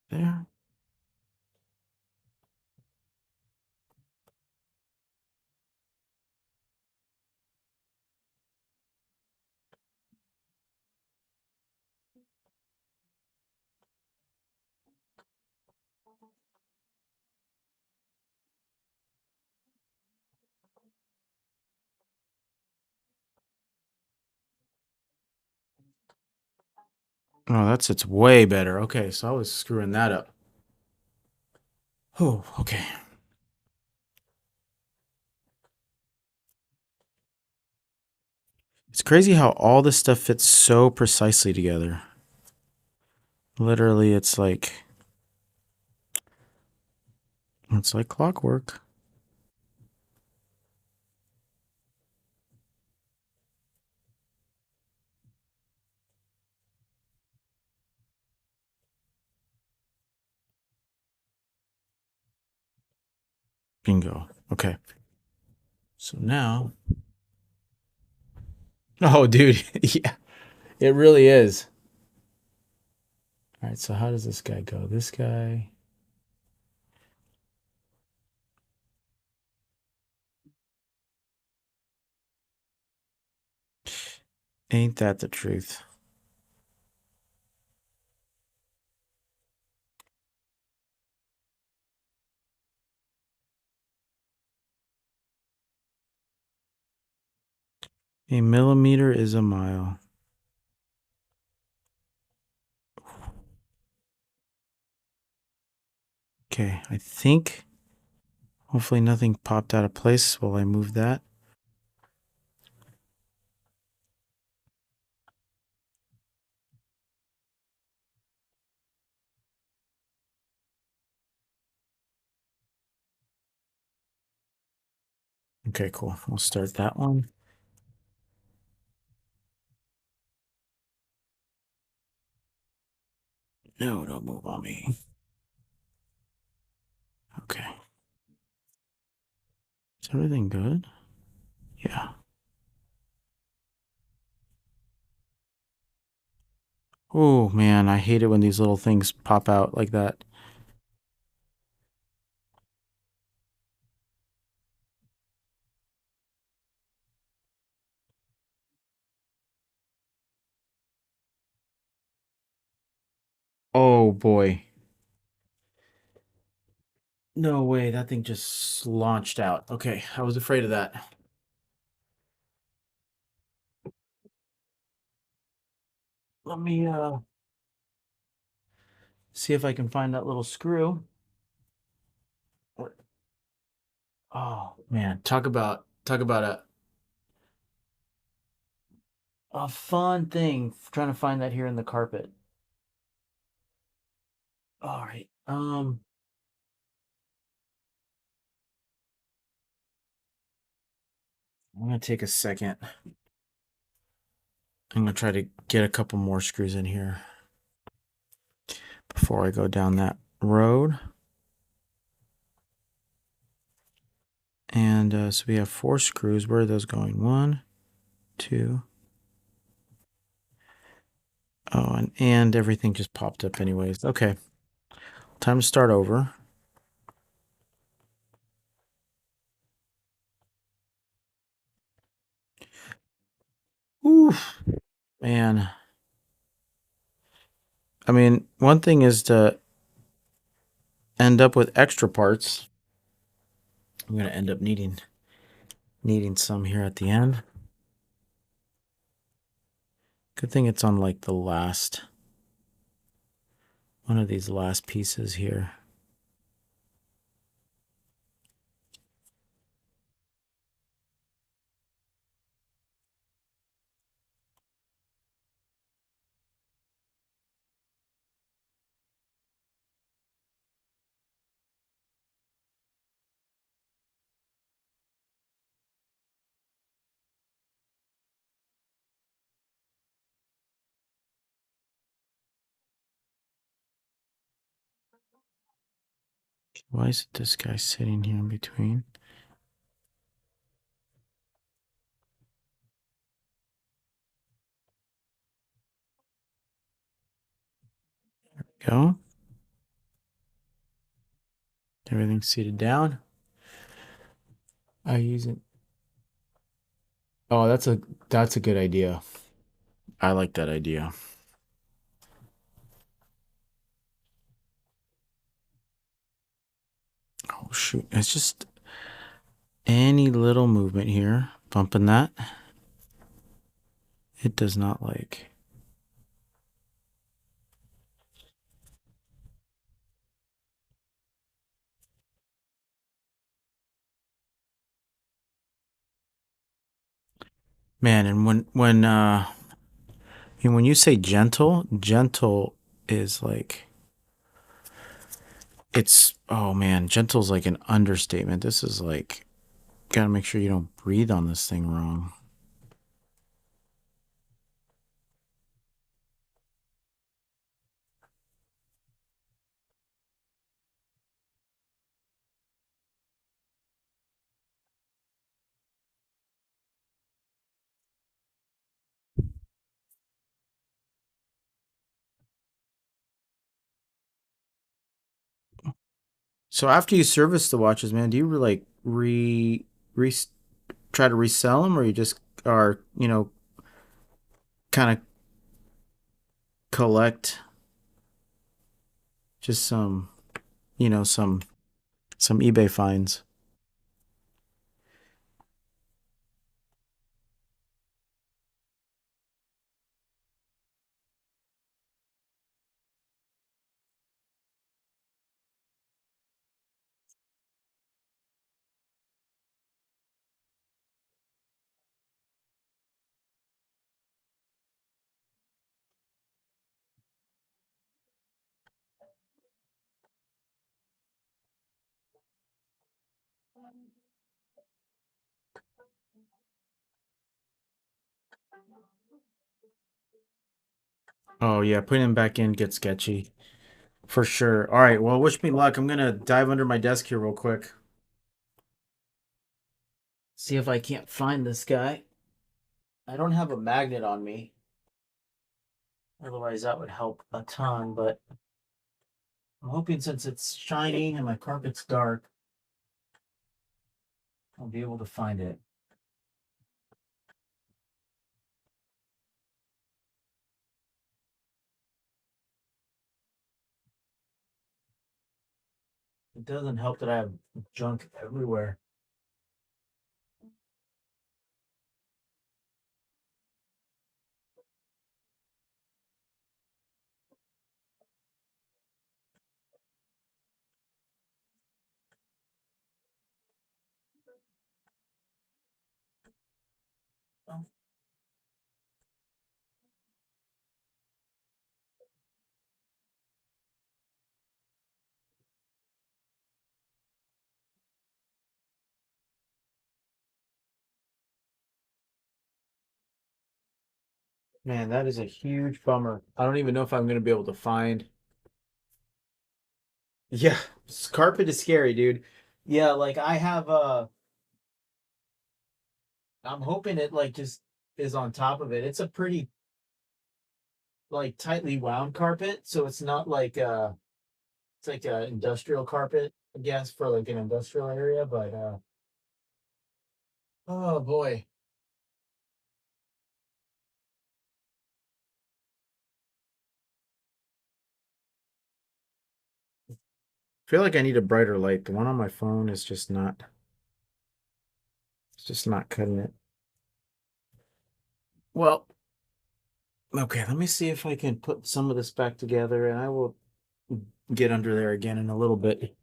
There. Oh, that sits way better. Okay, so I was screwing that up. Oh, okay. It's crazy how all this stuff fits so precisely together. Literally, it's like clockwork. Bingo. Okay. So now, oh, dude, yeah, it really is. All right, so how does this guy go? This guy. Ain't that the truth? A millimeter is a mile. Okay, I think hopefully nothing popped out of place while I move that. Okay, cool. We'll start that one. No, don't move on me. Okay. Is everything good? Yeah. Oh man, I hate it when these little things pop out like that. Oh boy. No way, that thing just launched out. Okay, I was afraid of that. Let me see if I can find that little screw. Oh man, talk about a fun thing. Trying to find that here in the carpet. All right. I'm gonna take a second. I'm gonna try to get a couple more screws in here before I go down that road. And so we have 4 screws. Where are those going? 1, 2. Oh, and everything just popped up anyways. Okay, time to start over. Oof, man. I mean, one thing is to end up with extra parts. I'm gonna end up needing some here at the end. Good thing it's on like the last one of these last pieces here. Why is this guy sitting here in between? Go. Everything's seated down. I use it. Oh, that's a good idea. I like that idea. Oh shoot. It's just any little movement here. Bumping that. It does not like. Man, and when you say gentle, gentle is like it's oh man, gentle's like an understatement. This is like gotta make sure you don't breathe on this thing wrong. So after you service the watches, man, do you like re try to resell them, or you just are kind of collect just some some eBay finds? Oh yeah, putting them back in gets sketchy for sure. All right, well, wish me luck. I'm gonna dive under my desk here real quick. See if I can't find this guy. I don't have a magnet on me. Otherwise, that would help a ton. But I'm hoping since it's shiny and my carpet's dark, I'll be able to find it. It doesn't help that I have junk everywhere. Man, that is a huge bummer. I don't even know if I'm gonna be able to find. Yeah, carpet is scary, dude. Yeah, like I have I'm hoping it like just is on top of it. It's a pretty like tightly wound carpet, so it's not like it's like a industrial carpet, I guess, for like an industrial area, but oh boy. I feel like I need a brighter light. The one on my phone is just not it's just not cutting it. Well, okay, let me see if I can put some of this back together and I will get under there again in a little bit.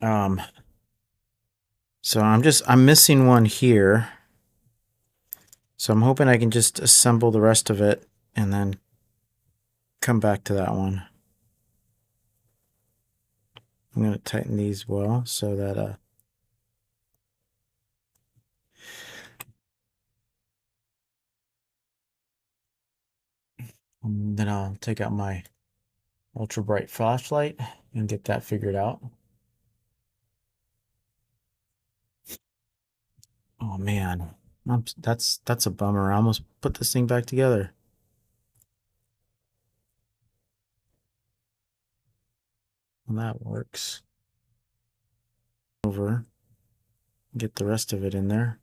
Um, so I'm missing one here. So I'm hoping I can just assemble the rest of it and then come back to that one. I'm going to tighten these well so that then I'll take out my ultra bright flashlight and get that figured out. Oh man, that's a bummer. I almost put this thing back together. Well, that works. Over, get the rest of it in there.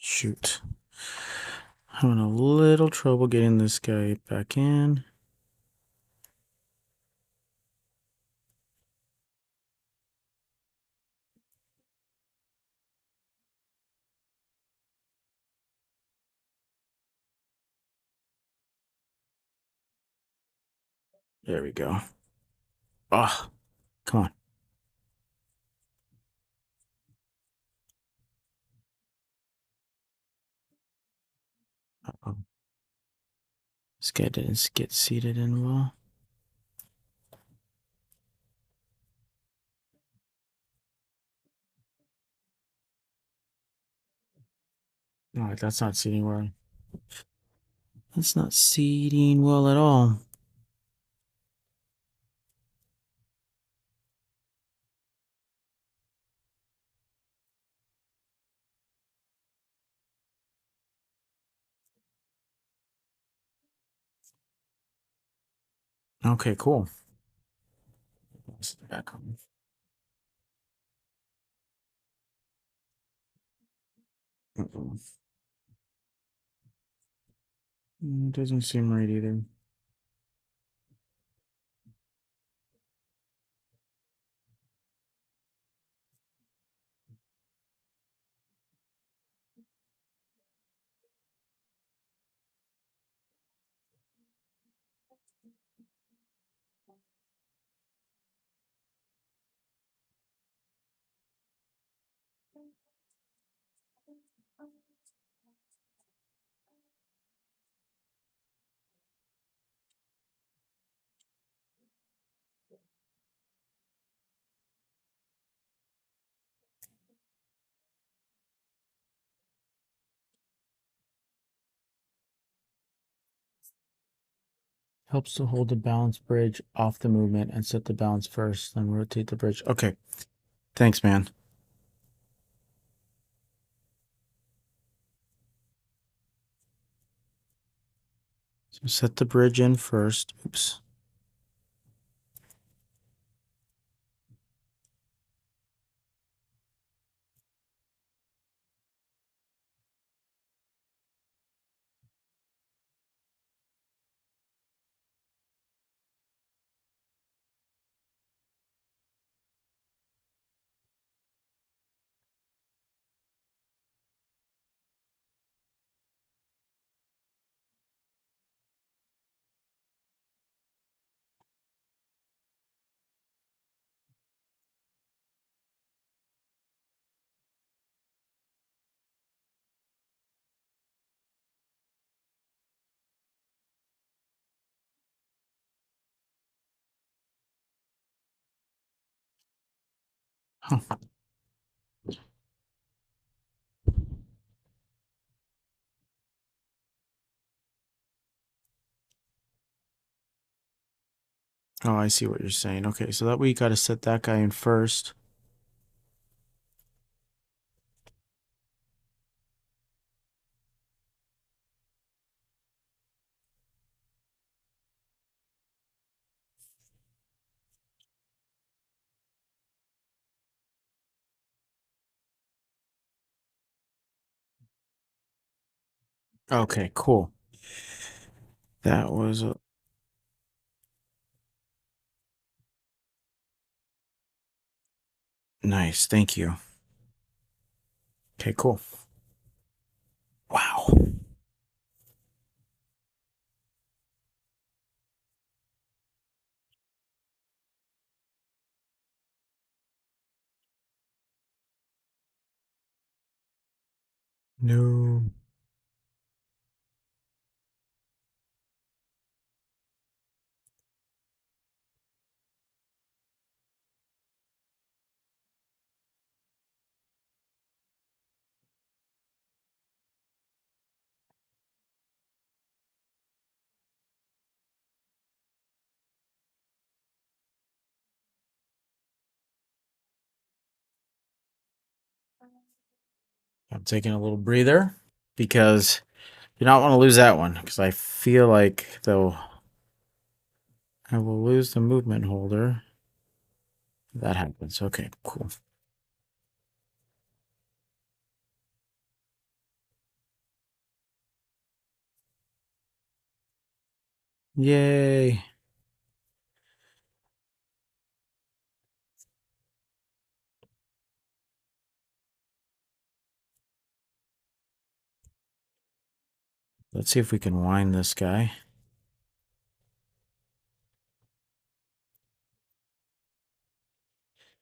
Shoot. Having a little trouble getting this guy back in. There we go. Ah, oh, come on. Uh-oh. This guy didn't get seated in well. All right, that's not seating well. That's not seating well at all. Okay, cool. Let's back on. Uh-oh. It doesn't seem right either. Helps to hold the balance bridge off the movement and set the balance first, then rotate the bridge. Okay. Thanks, man. So set the bridge in first. Oops. Huh. Oh, I see what you're saying. Okay, so that we got to set that guy in first. Okay, cool. That was nice. Thank you. Okay, cool. Wow. No. I'm taking a little breather because you don't want to lose that one because I feel like though I will lose the movement holder. That happens. Okay, cool. Yay. Let's see if we can wind this guy.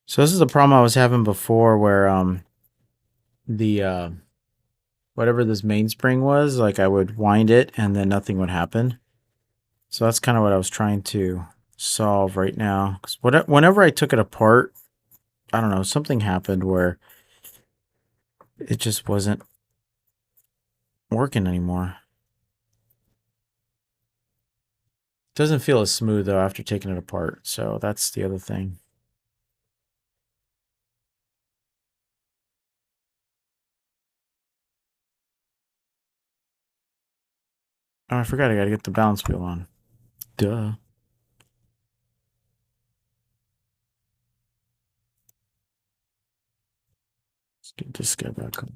So this is the problem I was having before where the whatever this mainspring was, like I would wind it and then nothing would happen. So that's kind of what I was trying to solve right now. 'Cause whenever I took it apart, I don't know, something happened where it just wasn't working anymore. Doesn't feel as smooth though after taking it apart. So that's the other thing. Oh, I forgot I gotta get the balance wheel on. Duh. Let's get this guy back on.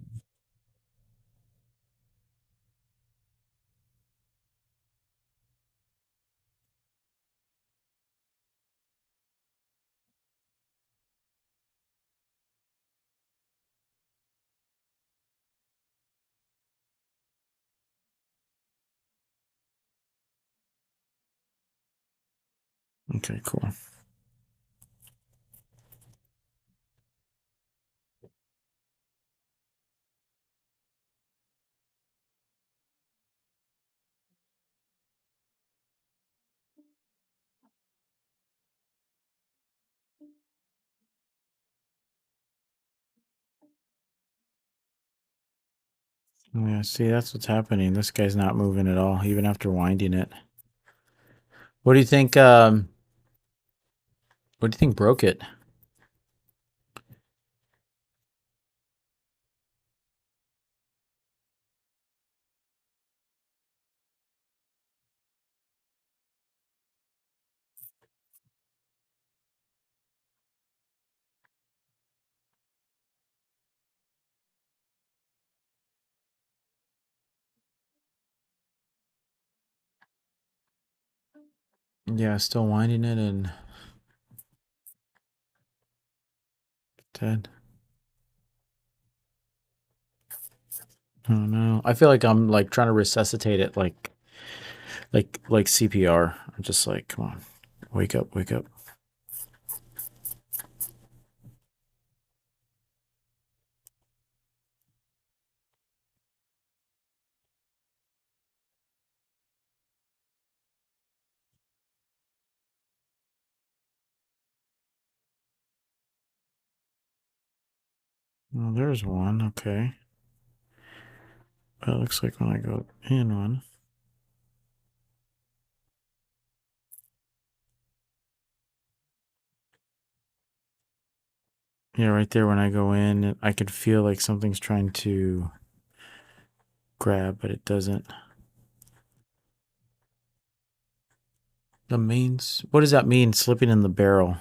Okay, cool. Yeah, see, that's what's happening. This guy's not moving at all, even after winding it. What do you think? What do you think broke it? Yeah, still winding it and dead. Oh no. I feel like I'm like trying to resuscitate it like CPR. I'm just like, come on. Wake up, wake up. Well, there's one. Okay. It looks like when I go in one. Yeah, right there when I go in, I could feel like something's trying to grab, but it doesn't. The mains. What does that mean? Slipping in the barrel.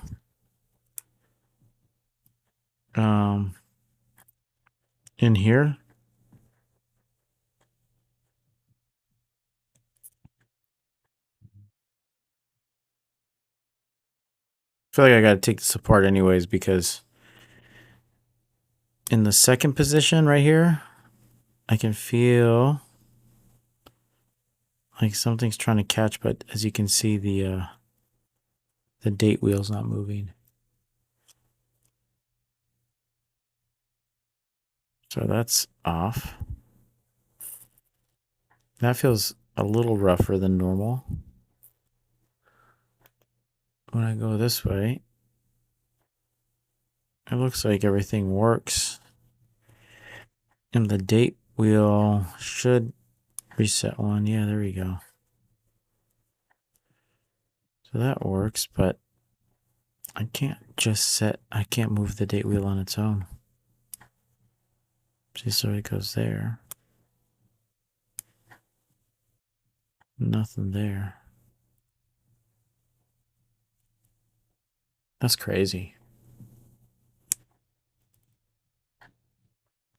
Um, in here. I feel like I got to take this apart anyways because in the second position right here, I can feel like something's trying to catch, but as you can see, the date wheel's not moving. So that's off. That feels a little rougher than normal. When I go this way, it looks like everything works. And the date wheel should reset one. Yeah, there we go. So that works, but I can't move the date wheel on its own. See, so it goes there. Nothing there. That's crazy.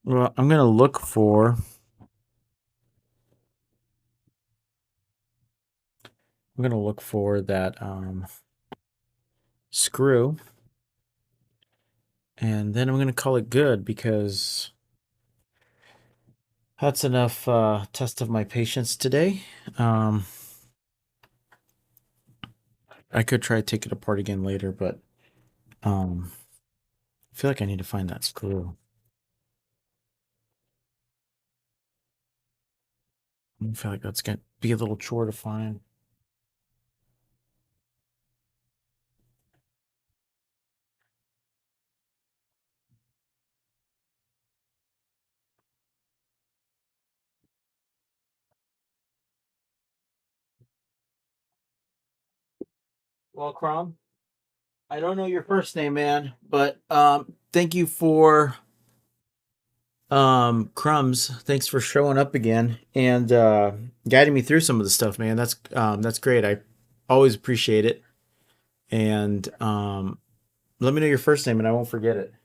Well, I'm gonna look for. I'm gonna look for that screw, and then I'm gonna call it good because that's enough test of my patience today. Um, I could try to take it apart again later, but I feel like I need to find that screw. I feel like that's gonna be a little chore to find. Well, Crom, I don't know your first name, man, but thank you for Crumbs. Thanks for showing up again and guiding me through some of the stuff, man. That's great. I always appreciate it. And let me know your first name, and I won't forget it.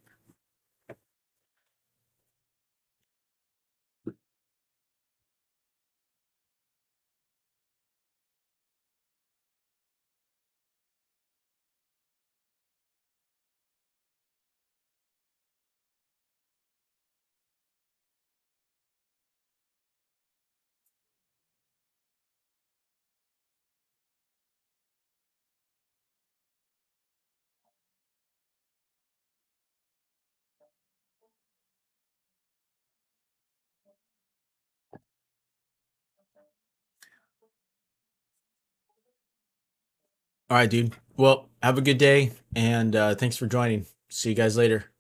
All right, dude. Well, have a good day, and thanks for joining. See you guys later.